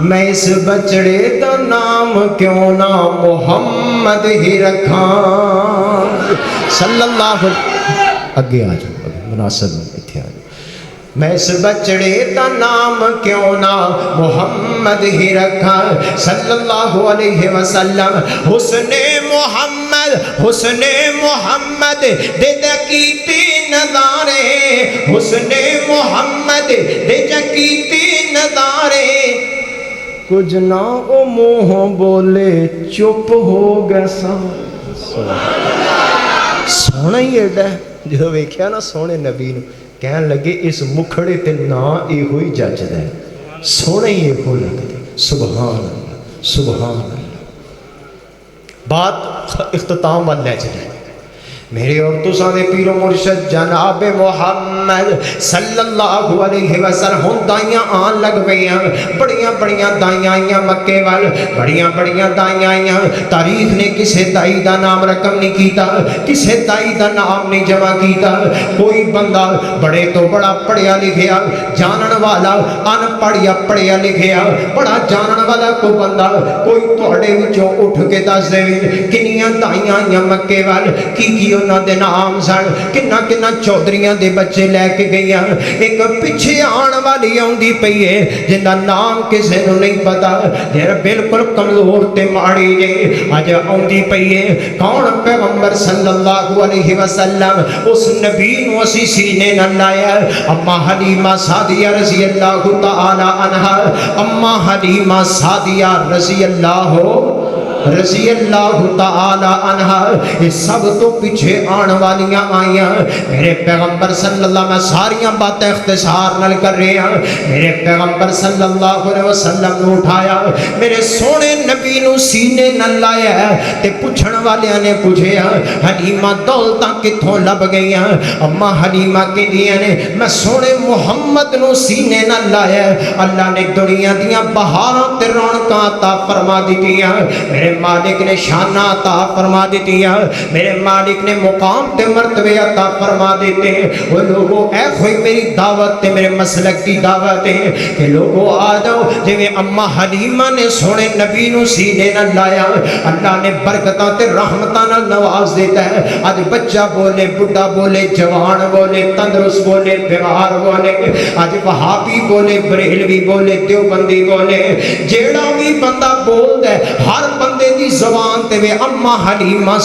A: میں اس بچڑے دا نام کیوں نہ محمد ہی رکھاں صلی اللہ اگے آ جاؤ مناسب اتھے آ جاؤ میں اس بچڑے دا نام کیوں نہ محمد ہی رکھاں صلی اللہ علیہ وسلم حسن محمد دے کیتی نظارے حسن محمد دے کیتی نظارے کچھ نہ او منہ بولے چپ ہو گیا سونا ہی ایڈا جو ویکھیا نا سونے نبی نو کہن لگے اس مکھڑے تے نا اے ہوئی جج دے سونا ہی ایک ہو لگے سبحان اللہ سبحان اللہ بات اختتام والے چلے میرے اور تساں دے پیر و مرشد جناب محمد صلی اللہ علیہ وسلم ہن دائیاں آن لگ گئیاں بڑیاں بڑیاں دائیاں آئیاں مکے وال بڑیاں بڑیاں دائیاں آئیاں تاریخ نے کسے دائی دا نام رقم نہیں کیتا کسے دائی دا نام نہیں جمع کیتا کوئی بندہ بڑے تو بڑا پڑھیا لکھیا جانن والا ان پڑھیا پڑھیا لکھیا بڑا جانن والا کو بندہ کوئی توڑے وچوں اٹھ کے دس دے کنیاں دائیاں آئیاں مکے وال کی انہاں دے نام سن کنا کنا چودھریاں دے بچے لے کے گئیاں ایک پیچھے آن والی آندی پئی ہے جن دا نام کسے نو نہیں پتا جڑا بالکل کمزور تے ماڑی جے اج آندی پئی ہے کون پیغمبر صلی اللہ علیہ وسلم اس نبی نو اسی سینے نال لایا اما حلیمہ سعدیہ رضی اللہ تعالی عنہا اما حلیمہ سعدیہ رضی اللہ تعالی عنہا یہ سب تو پیچھے آن والیاں آئیاں میرے پیغمبر صلی اللہ میں ساریاں باتیں اختصار نل کر رہے ہیں میرے پیغمبر صلی اللہ علیہ وسلم نے اٹھایا میرے سونے نبی نو سینے نل لایا تے پوچھن والیاں نے پوچھیا حلیمہ دولتاں کتھوں لب گئیاں اما حلیمہ کہندیاں نے میں سونے محمد نو سینے نل لایا اللہ نے دنیا دیاں بہاراں تے رونقاں عطا فرما دتیاں میرے مالک نے شانہ عطا فرما دیتی ہے میرے مالک نے مقام تے مرتبے عطا فرما دیتے ہیں وہ لوگوں اے خوئی میری دعوت تے میرے مسلک کی دعوت ہے کہ لوگوں آ جاؤ جو اما حلیمہ نے سونے نبی نو سینے نہ لایا اللہ نے برکتاں تے رحمتاں نہ نواز دیتا ہے آج بچہ بولے بڑھا بولے جوان بولے تندرست بولے بیمار بولے آج وہابی بولے بریلوی بولے دیوبندی بولے جیڑا بھی بندہ بول دے ہر بندے دی زبان تے وے اما حلیمہ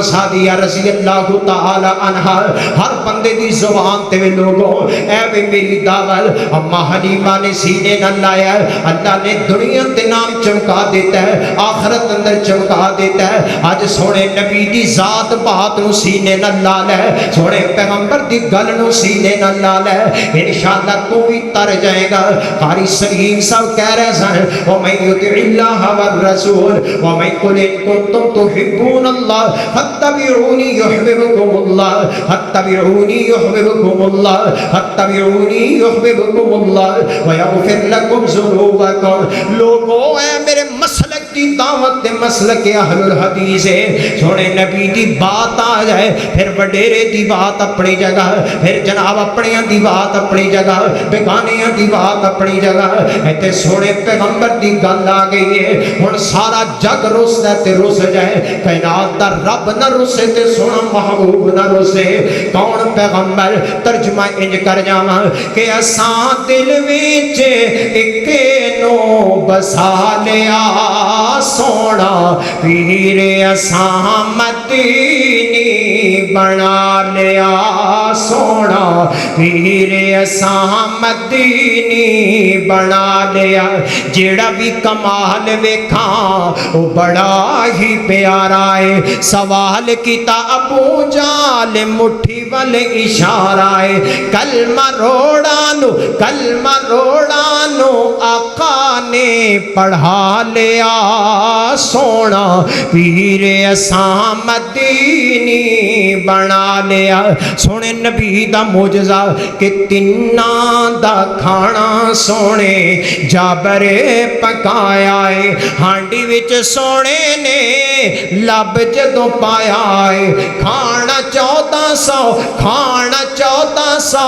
A: سعدیہ رضی اللہ تعالی عنہا ہر بندے دی زبان تے وے لوگوں اے وے میری دعوت اما حلیمہ نے سینے نہ لایا اللہ نے دنیا تے نام چمکا دیتا ہے آخرت اندر چمکا دیتا ہے آج سونے نبی دی ذات بات نو سینے نہ لا لے سونے پیغمبر دی گل نو سینے نہ لا لے انشاءاللہ تو بھی تر جائے گا قاری سلیم صاحب کہہ رہے ہیں وَمَن يُطِعِ اللَّهَ وَالرَّسُولَ وَمَن قُلْ إِن كُنتُمْ تُحِبُّونَ اللَّهَ فَاتَّبِعُونِي يُحْبِبْكُمُ اللَّهُ فَاتَّبِعُونِي يُحْبِبْكُمُ اللَّهُ فَاتَّبِعُونِي يُحْبِبْكُمُ اللَّهُ وَيَغْفِرْ لَكُمْ ذُنُوبَكُمْ لوگوں اے میرے مسلک دی دعوت دے مسلک اہل الحدیث ہے سونے نبی دی بات آ جائے پھر وڈیرے دی بات اپنی جگہ پھر جناب اپنیاں دی بات اپنی جگہ بیگانیاں دی بات اپنی جگہ ایتے سونے پیغمبر دی گل آ گئی ہے ہن سارا جگ رسدا تے رس جائے کائنات دا رب نہ رسے تے سونا محبوب نہ رسے کون پیغمبر ترجمہ انج کر جاواں کہ اساں دل وچ اکے نو بسا لیا سونا پیر اساں مدینی بنا لیا سونا پیر اساں مدینی بنا لیا جیڑا بھی کمال ویکھاں او بڑا ہی پیارا ہے سوال کیتا ابو جال مٹھی والے اشارہ ہے کلمہ روڑا نو آقا نے پڑھا لیا سونا پیر اساں مدینی بنا لیا سونے نبی دا معجزہ کہ تناں دا کھانا سونے جابر پکایا ہے ہانڈی وچ سونے نے لب جدوں پایا ہے کھانا 1400 100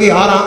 A: 11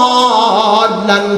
A: ضالًا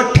A: 8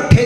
A: 8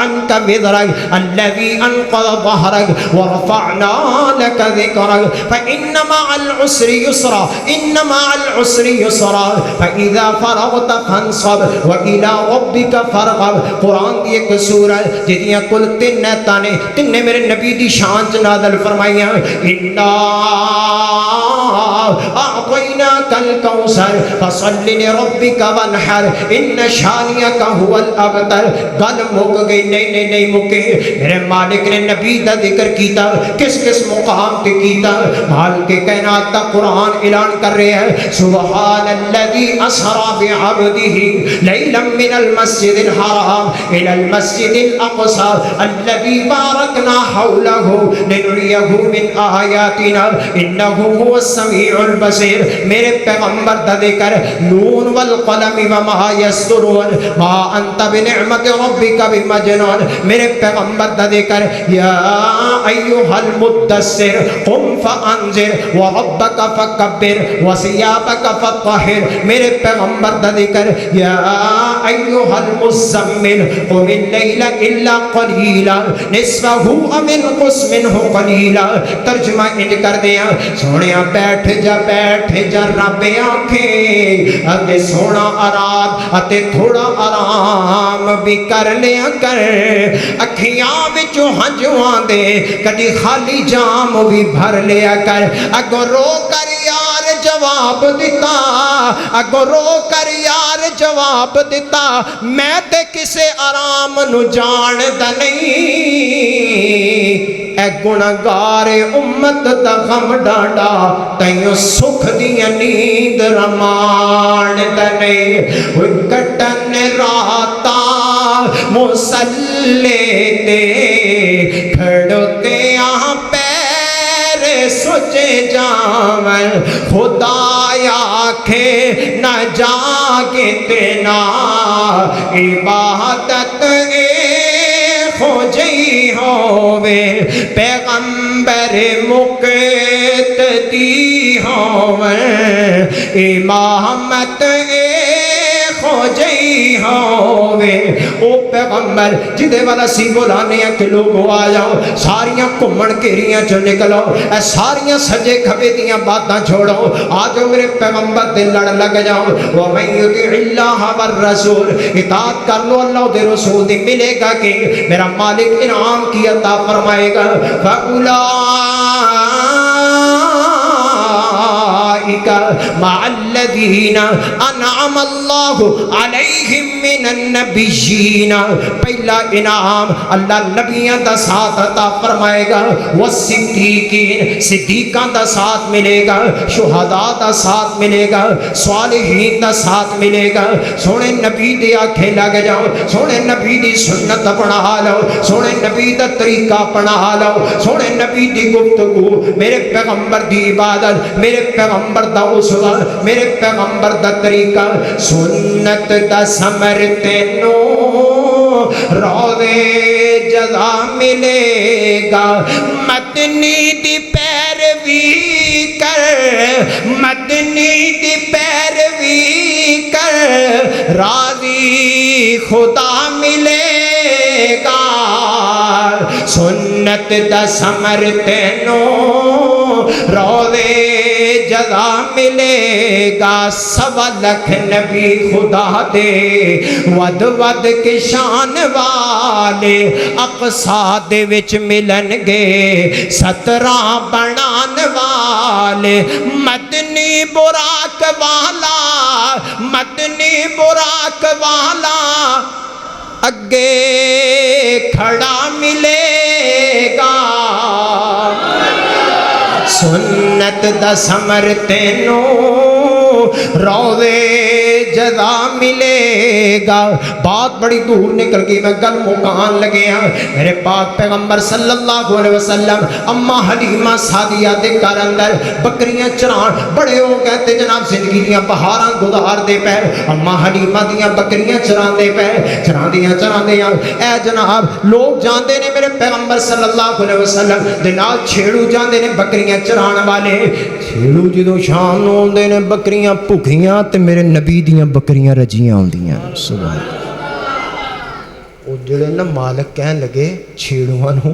A: عنك وزرك الذي أنقض ظهرك ورفعنا لك ذكرك فإن مع العسر يسرا إن مع العسر يسرا فإذا فرغت فانصب وإلى ربك فارغب قرآن دی ایک سورت جدیاں کل 3 تانے 3 میرے نبی دی شان چ نازل فرمائیاں انا أعطيناك الكوثر فصل لربك وانحر إن شانئك هو الأبتر گل مک گئی نہیں مکے میرے مالک نے نبی دا ذکر کیتا کس مقام تے کیتا مال کے کائنات دا قرآن اعلان کر رہے ہیں سبحان الذي اسرا بعبده ليلا من المسجد الحرام الى المسجد الاقصى الذي باركنا حوله لنريه من آياتنا انه هو السميع البصير میرے پیغمبر دا ذکر نون والقلم وما يسطرون ما انت بنعمت ربك بمجنون میرے پیغمبر دا ذکر یا ایوہ المدثر قم فانذر وربک فکبر وثیابک فطہر میرے پیغمبر دا ذکر یا ایوہ المزمل قم اللیل الا قلیلا نصفہ او انقص منہ قلیلا ترجمہ انج کر دیا سونیا بیٹھ جا رب آنکھیں اتے سونا آرام اتے تھوڑا آرام بھی بھی کر لیا کر اکھیاں وچوں ہنجواں دے کدی خالی جام بھی بھر لیا کر اگوں رو کر یار جواب دیتا اگوں رو کر یار جواب دیتا میں تے کسے آرام نو جاندا نہیں اے گناہگار امت دا غم ڈانڈا تائیوں سکھ دیا نیند رمان دنے کٹن راتا مسلے تے کھڑتے آن پیر سجے جاون خدا آکھے نہ جاگے تینا عبادت ہو جئی ہووے پیغمبر مقتدی ہوویں امامت ہو جئی ہووے او پیغمبر جدے والا سی بلانے ہیں کہ لوگوں آ جاؤ ساریاں کمڑ کیریاں جو نکلو اے ساریاں سجے کھبے دیاں باتاں چھوڑو آجو میرے پیغمبر دے لڑ لگ جاؤ وَمَن يُطِعِ اللَّهَ وَالرَّسُولَ اطاعت کر لو اللہ دے رسول دی ملے گا کہ میرا مالک انعام کی عطا فرمائے گا فَأُولَٰئِكَ مَعَ الَّذِينَ أَنْعَمَ اللَّهُ عَلَيْهِمْ مِنَ النَّبِيِّينَ پہلا انعام اللہ نبیوں دا ساتھ عطا فرمائے گا والصدیقین صدیقاں دا ساتھ ملے گا شہداء دا ساتھ ملے گا صالحین دا ساتھ ملے گا سونے نبی دے آنکھیں لگ جاؤ سونے نبی دی سنت اپنا لو سونے نبی دا طریقہ اپنا لو سونے نبی دی گفتگو میرے پیغمبر دی عبادت میرے پیغمبر دا اسوہ میرے پیغمبر دا طریقہ سنت دا سمر تینوں روضے جزا ملے گا مدنی دی پیروی کر مدنی دی پیروی کر راضی خدا ملے گا سنت دا سمر تینوں روضے جزا ملے گا سوا لکھ نبی خدا دے ود ود کے شان والے اقصا دے وچ ملن گے 17 بنان والے مدنی براق والا مدنی براق والا اگے کھڑا ملے گا سنت دا سمر تینوں روضے جزا ملے گا بات بڑی دور نکل گئی میں گل مکان لگے ہیں میرے پاک پیغمبر صلی اللہ علیہ وسلم اما حلیمہ سعدیہ دے گھر اندر بکریاں چران بڑے ہو گئے تے جناب زندگی دیاں پہاڑاں گزار دے پے اما حلیمہ دیاں بکریاں چران دے پے چران دیاں اے جناب لوگ جاندے نے میرے پیغمبر صلی اللہ علیہ وسلم دے نال چھیڑو جاندے نے بکریاں چران والے چھیڑو جدوں شام نو ہوندے نے بکریاں بھکھیاں تے میرے نبی دیاں بکریاں رجیاں ہوندیاں سبحان او جڑے نا مالک کہن لگے چھیڑواں نو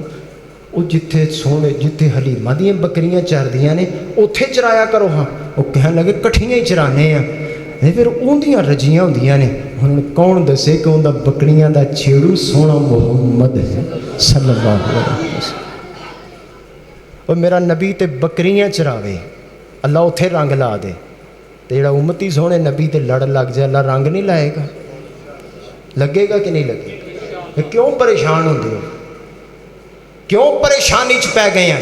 A: او جتھے سونے جتھے حلیمہ دیاں بکریاں چردیاں نے اوتھے چرایا کرو ہاں او کہن لگے کٹھیاں ہی چرانے ہیں پھر اوندیاں رجیاں ہوندیاں نے ہن کون دسے کہ اوندا بکریاں دا چھیڑو سونا محمد ہے صلی اللہ علیہ وسلم اور میرا نبی تے بکریاں چراوے اللہ اتھے رنگ لا دے تے جڑا امتی سونے نبی تے لڑ لگ جائے اللہ رنگ نہیں لائے گا لگے گا کہ نہیں لگے گا کیوں پریشان ہوندے ہو کیوں پریشانی چ پے گئے ہیں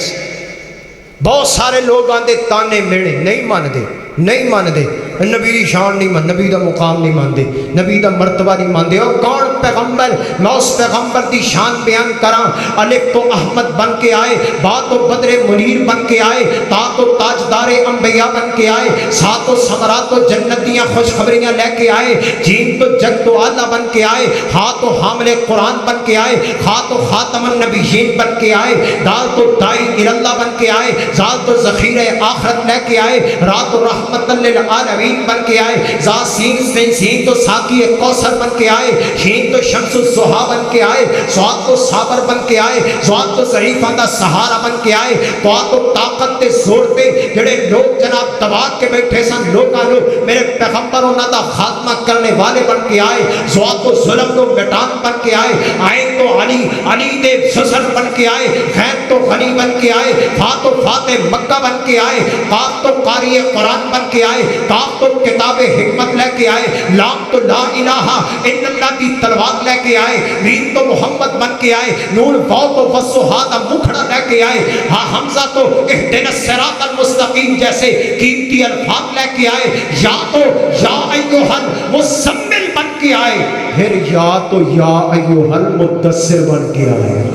A: بہت سارے لوگ آندے تانے میڑے نہیں ماندے نبی دی شان نہیں مان نبی دا مقام نہیں ماندے نبی دا مرتبہ نہیں ماندے اور کون پیغمبر میں اس پیغمبر دی شان بیان کراں الف تو احمد بن کے آئے با تو بدر منیر بن کے آئے تا تو تاجدار انبیاء بن کے آئے سا تو ثمرات تو جنتیاں خوشخبریاں لے کے آئے جیم تو جگ تو آلہ بن کے آئے ہاں تو حامل قرآن بن کے آئے خا تو خاتم النبیین بن کے آئے دال تو دائی الاللہ بن کے آئے زال تو ذخیرہ آخرت لے کے آئے را تو رحمت للعالمین علیم بن کے آئے، زا سین تو ساقی کوثر بن کے آئے، شین تو شمس الضحیٰ بن کے آئے، صاد تو صابر بن کے آئے، زواد تو ظریفہ دا سہارا بن کے آئے، تو تو طاقت تے زور تے جڑے لوگ جناب دبا کے بیٹھے سن لوگاں نو میرے پیغمبر انہاں دا خاتمہ کرنے والے بن کے آئے، زواد تو ظلم نو مٹان بن کے آئے، عین تو علی دے فضل بن کے آئے، غین تو غنی بن کے آئے، فا تو فاتح مکہ بن کے آئے، قاف تو قاری قرآن بن کے آئے، کاف تو کتاب حکمت لے کے آئے، لام تو لا الہ الا اللہ کی تلوار لے کے آئے، میم تو محمد بن کے آئے، نون واو تو والضحیٰ دا مکھڑا لے کے آئے، ہاں حمزہ تو اہدنا الصراط المستقیم جیسے قیمتی الفاظ لے کے آئے، یا تو یا ایھا المزمل بن کے آئے، پھر یا تو یا ایھا المدثر بن کے آئے۔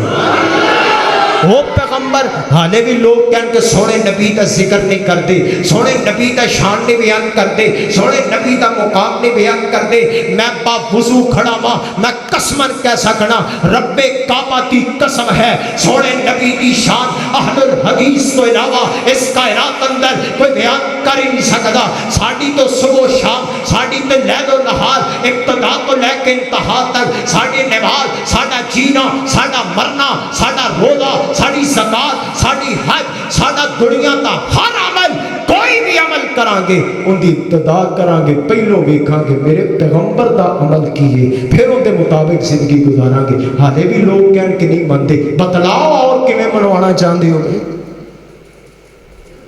A: وہ پیغمبر حالے بھی لوگ کہن کہ سونے نبی دا ذکر نہیں کرتے، سونے نبی دا شان نہیں بیان کرتے، سونے نبی دا مقام نہیں بیان کرتے۔ میں با وضو کھڑا ماں میں قسمن کہہ سکنا رب کعبہ دی قسم ہے سونے نبی دی شان اہل الحدیث تو علاوہ اس کائنات اندر کوئی بیان کر ہی نہیں سکتا۔ ساڑی تو صبح و شام، ساڑی تو لیل و نہار، ابتدا تو لے کے انتہا تک، ساڑی نماز، ساڑا جینا، ساڑا مرنا، ساڑا روزہ، ساڑی زکات، ساڑی حج، ساڑا دنیا دا ہر عمل، کوئی بھی عمل کران گے ان دی ابتدا کران گے پہلو ویکھاں گے میرے پیغمبر دا عمل کیے، پھر ان دے مطابق زندگی گزاراں گے۔ حالے بھی لوگ کہن کہ نہیں مندے، بتلاؤ اور کیویں منوانا چاہندے ہو؟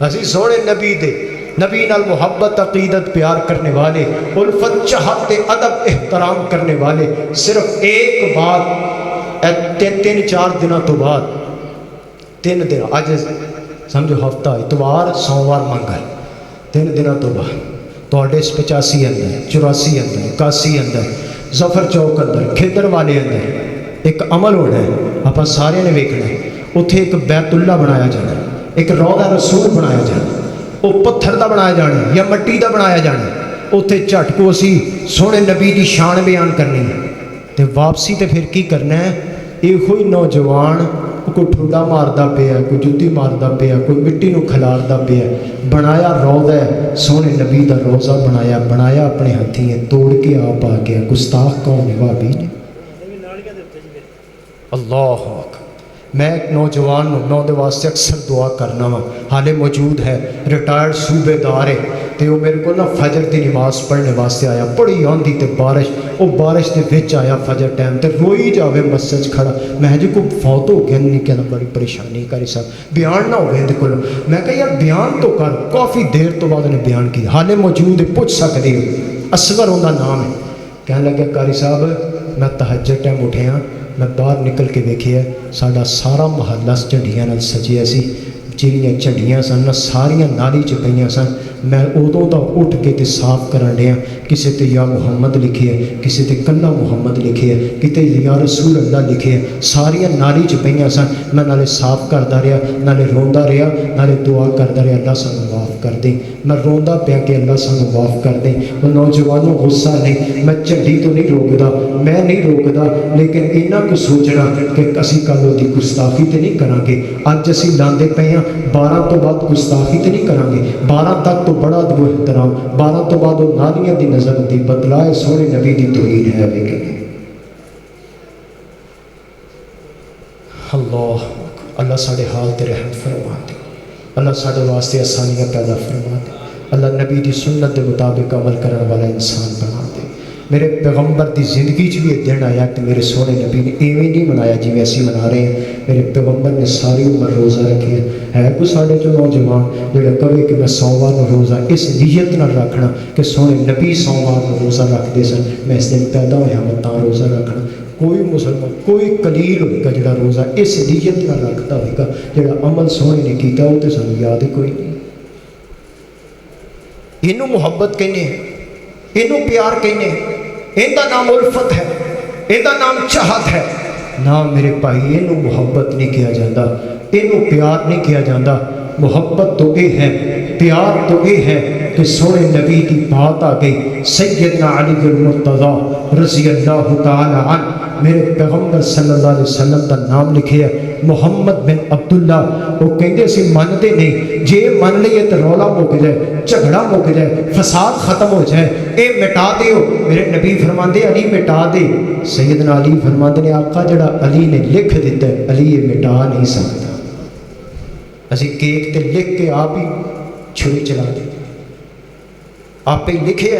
A: اسی سونے نبی دے نبی نال محبت عقیدت پیار کرنے والے، الفت چاہت ادب احترام کرنے والے، صرف ایک بات تین چار دنوں تو بعد، 3 دن اج سمجھو ہفتہ اتوار سوموار منگل، 3 دنوں تو بعد تواڈے 85 اندر 84 اندر 81 اندر ظفر چوک اندر کھیدر والے اندر ایک عمل ہونا ہے، آپ سارے نے ویکھنا ہے۔ اتھے ایک بیت اللہ بنایا جانا، ایک روضہ رسول بنایا جانا، وہ پتھر دا بنایا جانا یا مٹی دا بنایا جانا، اتھے جھٹ کو اسی سونے نبی دی شان بیان کرنی ہے تے واپسی تے پھر کی کرنا ہے۔ یہ ہوئی نوجوان کوئی ٹھوڈا ماردا پیا، کوئی جُتی ماردا پیا، کوئی مٹی نو کھلاردا پیا، بنایا روضہ ہے سونے نبی دا روضہ بنایا اپنے ہتھیں توڑ کے آپ آ گیا۔ گستاخ کون ہے؟ وہابی نے۔ اللہ اکبر۔ میں ایک نوجوان نو دے واسطے اکثر دعا کرنا وا، حالے موجود ہے، ریٹائرڈ صوبے دار ہے، تے وہ میرے کو نا فجر دی نماز پڑھنے واسطے آیا، بڑی آندھی تے بارش، وہ بارش دے وچ آیا فجر ٹائم تے روئی جاوے مسجد کھڑا، میں جی کوئی فوت ہو گیا نہیں کہنا، بڑی پریشانی کری صاحب بیان نہ ہوئے اندے کولوں۔ میں کہا یار بیان تو کر، کافی دیر تو بعد انہیں بیان کی، حالے موجود ہے، پوچھ سکتے ہو، اصغر ان دا نام ہے۔ کہنے لگا قاری صاحب میں تہجد ٹائم اٹھے ہاں، میں باہر نکل کے دیکھیا ساڈا سارا محلہ جھنڈیاں نال سجیا سی، جہاں جھنڈیاں سن ساریاں نالی چ پئیاں سن، میں ادوں دا اٹھ کے تے صاف کرن ڈیا، کسی تے یا محمد لکھے ہے، کسی تے کلا محمد لکھے ہے، کتے یا رسول اللہ لکھے ہے، ساریاں نالی چ پئیاں سن، میں نالے صاف کردا رہا، نالے روندا رہا، نالے دعا کردا رہا اللہ سانوں معاف کر دیں، میں روندا پیا کہ اللہ سانوں معاف کر دیں۔ وہ نوجوانوں غصہ نہیں، میں جھنڈی تو نہیں روکدا، میں نہیں روکدا، لیکن اینا کو سوچنا کہ اسی کل دی گستاخی تے نہیں کران گے، اج اسی لاندے پئے ہاں 12 تو بعد گستاخی تے نہیں کران گے، 12 تک تو بڑا ادب و احترام، 12 تو بعد وہ نالیاں دی نظر دی بدلائے سونے نبی دی توہین ہے۔ اللہ ساڑے حال تے رحم فرما دے، اللہ ساڑے واسطے آسانیاں پیدا فرما دے، اللہ نبی دی سنت دے مطابق عمل کرنے والا انسان بنا دے۔ میرے پیغمبر دی زندگی چ بھی ایک دن آیا کہ میرے سونے نبی نے ایویں نہیں منایا جی ایسی منا رہے ہیں، میرے پیغمبر نے ساری عمر روزہ رکھے ہے۔ کوئی ساڑے جو نوجوان جڑا کہے کہ میں سوموار نو روزہ اس نیت نہ رکھنا کہ سونے نبی سوموار نو روزہ رکھتے سن، میں اس دن پیدا ہوا میں تاں روزہ رکھنا۔ کوئی مسلمان کوئی قلیل ہوئے گا جڑا روزہ اس نیت نہ رکھتا ہوئے گا، جڑا عمل سونے نے کیتا وہ تو سانوں یاد ہی کوئی نہیں۔ اینوں محبت کہنے ہیں، اینوں پیار کہنے ہیں، ان دا نام الفت ہے، ان دا نام چاہت ہے۔ نہ میرے بھائی اینوں محبت نہیں کیا جاتا، اینوں پیار نہیں کیا جاتا۔ محبت تو یہ ہے، پیار تو یہ ہے کہ سونے نبی کی بات آ گئی، سیدنا علی المرتضیٰ رضی اللہ تعالی عنہ، میرے پیغمبر صلی اللہ علیہ وسلم کا نام لکھے ہے، ਮੁਹੰਮਦ ਬਿਨ ਅਬਦੁੱਲਾ। ਉਹ ਕਹਿੰਦੇ ਅਸੀਂ ਮੰਨਦੇ ਨਹੀਂ, ਜੇ ਮੰਨ ਲਈਏ ਤਾਂ ਰੌਲਾ ਮੁੱਕ ਜਾਏ, ਝਗੜਾ ਮੁੱਕ ਜਾਏ, ਫਸਾਦ ਖਤਮ ਹੋ ਜਾਏ, ਇਹ ਮਿਟਾ ਦਿਓ। ਮੇਰੇ ਨਬੀ ਫਰਮਾਉਂਦੇ ਅਲੀ ਮਿਟਾ ਦੇ। ਸੈਯਦਨਾ ਅਲੀ ਫਰਮਾਉਂਦੇ ਨੇ ਆਕਾ ਜਿਹੜਾ ਅਲੀ ਨੇ ਲਿਖ ਦਿੱਤਾ ਅਲੀ ਇਹ ਮਿਟਾ ਨਹੀਂ ਸਕਦਾ। ਅਸੀਂ ਕੇਕ ਤੇ ਲਿਖ ਕੇ ਆਪ ਹੀ ਛੁਰੀ ਚਲਾ ਦਿੱਤੀ, ਆਪੇ ਲਿਖਿਆ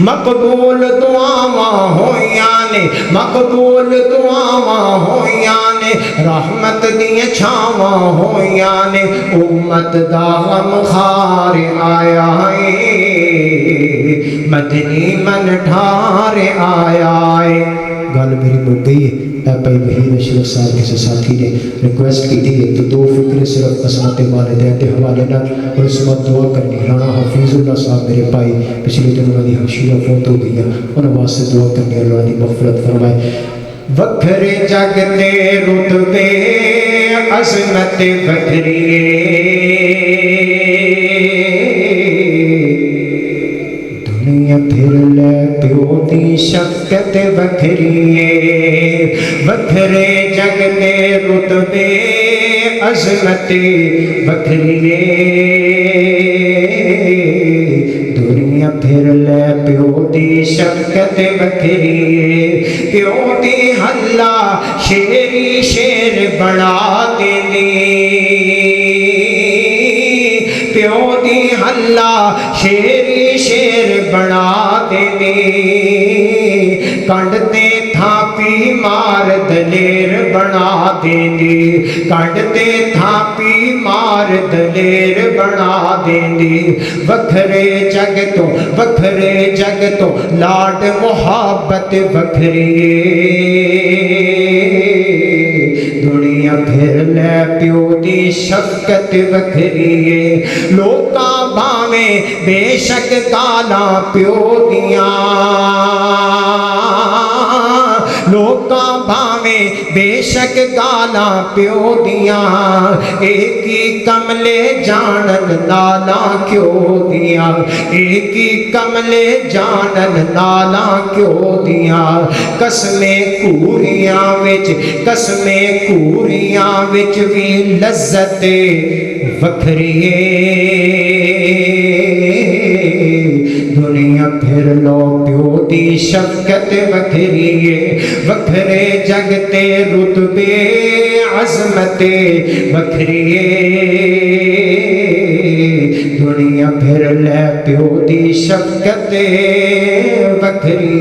A: مقبول دعاواں ہویاں نے، مقبول دعاواں ہویاں نے، رحمت دیاں چھاواں ہویاں نے، امت دا غم خار آیا ہے، مدنی من ٹھار آیا ہے۔ گل میری مک گئی ہے۔ بھائی وحید اشرف صاحب کسی ساتھی نے ریکویسٹ کی تھی تو دو فکریں صرف عصمت والدین کے حوالے نہ اور اس وقت دعا کرنی۔ رانا حفیظ اللہ صاحب میرے بھائی پچھلے دن انہوں نے ہمشیرہ فوت ہو گئی ہیں، انہوں واسطے دعا کرنی، اللہ نے مغفرت فرمائے۔ وکھرے جگ تے رتبے عظمت وکھری دنیا پھر لے پیو دی شفقت وکھری وکھرے جگ تے رتبے عظمت وکھری دنیا پھر لے پیو دی شفقت وکھری پیو دی حلہ شیری شیر بنا دینی پیو دی حلہ شیری شیر بنا دینی کنڈتے تھاپی مار دلیر بنا دینی کنڈتے تھاپی مار دلیر بنا دینی وکھرے جگ تو لاڈ محبت وکھری دنیا پھر لے پیو دی شفقت وکھری لوکاں بھاویں بے شک گالاں پیو دیاں لوکاں بھاویں بے شک گالاں پیو دیاں ایک ہی کملے جانن نالاں کیوں دیاں ایک ہی کملے جانن نالاں کیوں دیاں قسمیں کوریاں وچ بھی لذت وکھری دنیا پھر لو پیو دی شفقت وکھری وکھرے جگ تے رتبے عظمت وکھری دنیا پھر لے پیو دی شفقت وکھری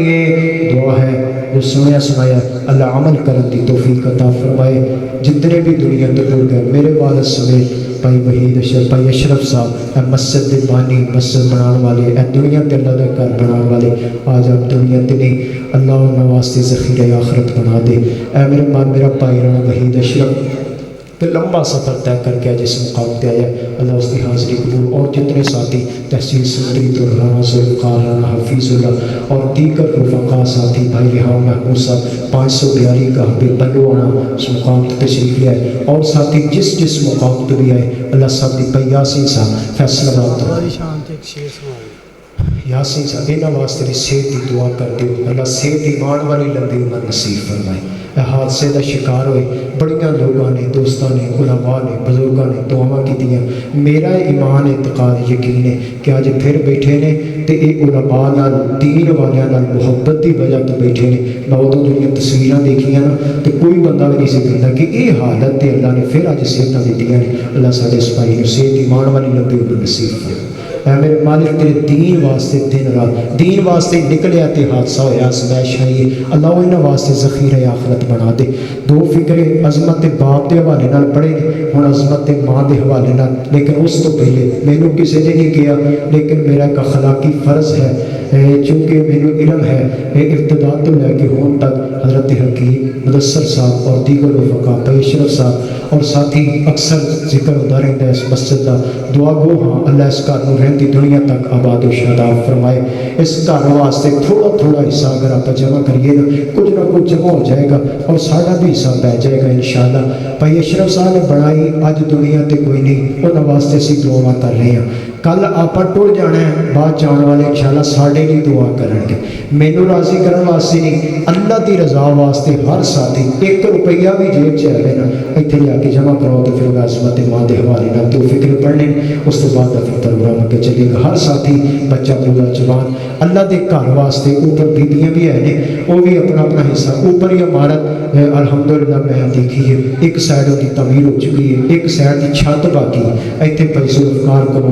A: دعا ہے جو سنیا سنایا اللہ عمل کرن دی توفیق عطا فرمائے جتنے بھی دنیا تو ٹر گئے میرے والد سمیت بھائی وحید اشرف بھائی اشرف صاحب اے مسجد دے بانی مسجد بنان والے اے دنیا تے اللہ دا گھر بنان والے آج آپ دنیا تے نہیں اللہ انہاں واسطے ذخیرہ آخرت بنا دے اے میرے ماں میرا بھائی رانا وحید اشرف تو لمبا سفر طے کر کے جس مقام پہ آیا اللہ اس کی حاضری قبول اور جتنے ساتھی تحصیل سنتری تو رانا ذوالفقار رانا حفیظ اللہ اور دیگر رفقا ساتھی بھائی ریحان محمود صاحب 542 کا حبیب بلو آنا اس مقام پہ تشریف لے آئے اور ساتھی جس مقام پہ بھی آئے اللہ صاحب دی بھائی یاسین صاحب فیصلہ بات یاسین صاحب انہاں واسطے دی صحت دی دعا کر دیو اللہ صحت ایمان والی لمبی عمر نصیب فرمائے حادثے دا شکار ہوئے بڑیاں لوگاں نے دوستاں نے علماء نے بزرگاں نے دعاواں کی دیاں میرا ایمان اعتقاد یقین ہے کہ آج پھر بیٹھے نے تے اے علماء نال دین والیاں نال محبت دی وجہ تو بیٹھے نے میں ادوں جڑیاں تصویراں دیکھیاں نا تے کوئی بندہ بھی نہیں سی کہندا کہ اے حالت تے اللہ نے پھر اج صحتاں دتیاں نے اللہ ساڈے سپاہی نوں صحت ایمان والی لمبی عمر نصیب فرمائے اے میرے مالک تیرے دین واسطے دن رات دین واسطے نکلیا تے حادثہ ہویا سمیش ہے اللہ انہاں واسطے ذخیرہ آخرت بنا دے دو فکرے عظمت باپ دے حوالے نال پڑھے ہن عظمت ماں دے حوالے نال لیکن اس تو پہلے مینوں کسی نے نہیں کیا لیکن میرا ایک اخلاقی فرض ہے چونکہ مینوں علم ہے ابتدا تو لے کے ہون تک حضرت حکیم مدثر صاحب اور دیگر رفقا اشرف صاحب اور ساتھی اکثر ذکر ہوتا رہتا ہے اس مسجد کا دعا گو ہاں اللہ اس گھر نوں رہندی دنیا تک آباد و شاداب فرمائے اس گھر واسطے تھوڑا حصہ اگر آپ جمع کریے نا کچھ نہ کچھ جمع ہو جائے گا اور ساڈا بھی حصہ پہ جائے گا انشاءاللہ بھائی اشرف صاحب نے بنائی اج دنیا تے کوئی نہیں انہاں واسطے اسی دعا کر رہے ہیں کل آپ ٹر جانا ہے بعد جان والے انشاءاللہ ساڈے لیے دعا کرن گے مینوں راضی کرن واسطے نہیں اللہ دی رضا واسطے ہر ساتھی 1 روپیہ بھی جیب چ ہے نا ایتھے لے کے جمع کرو تو پھر عظمت ماں دے حوالے نال تو فکر پڑھنے اس تو بعد پھر پروگرام اگے چلے گا ہر ساتھی بچہ بوڑھا جوان اللہ دے گھر واسطے اوپر بیبیاں بھی ہے نے وہ بھی اپنا حصہ اوپر ہی عمارت الحمدللہ میں دیکھی ہے ایک سائڈ کی تعمیر ہو چکی ہے ایک سائڈ کی چھت باقی ہے ایتھے پیسے افکار کرو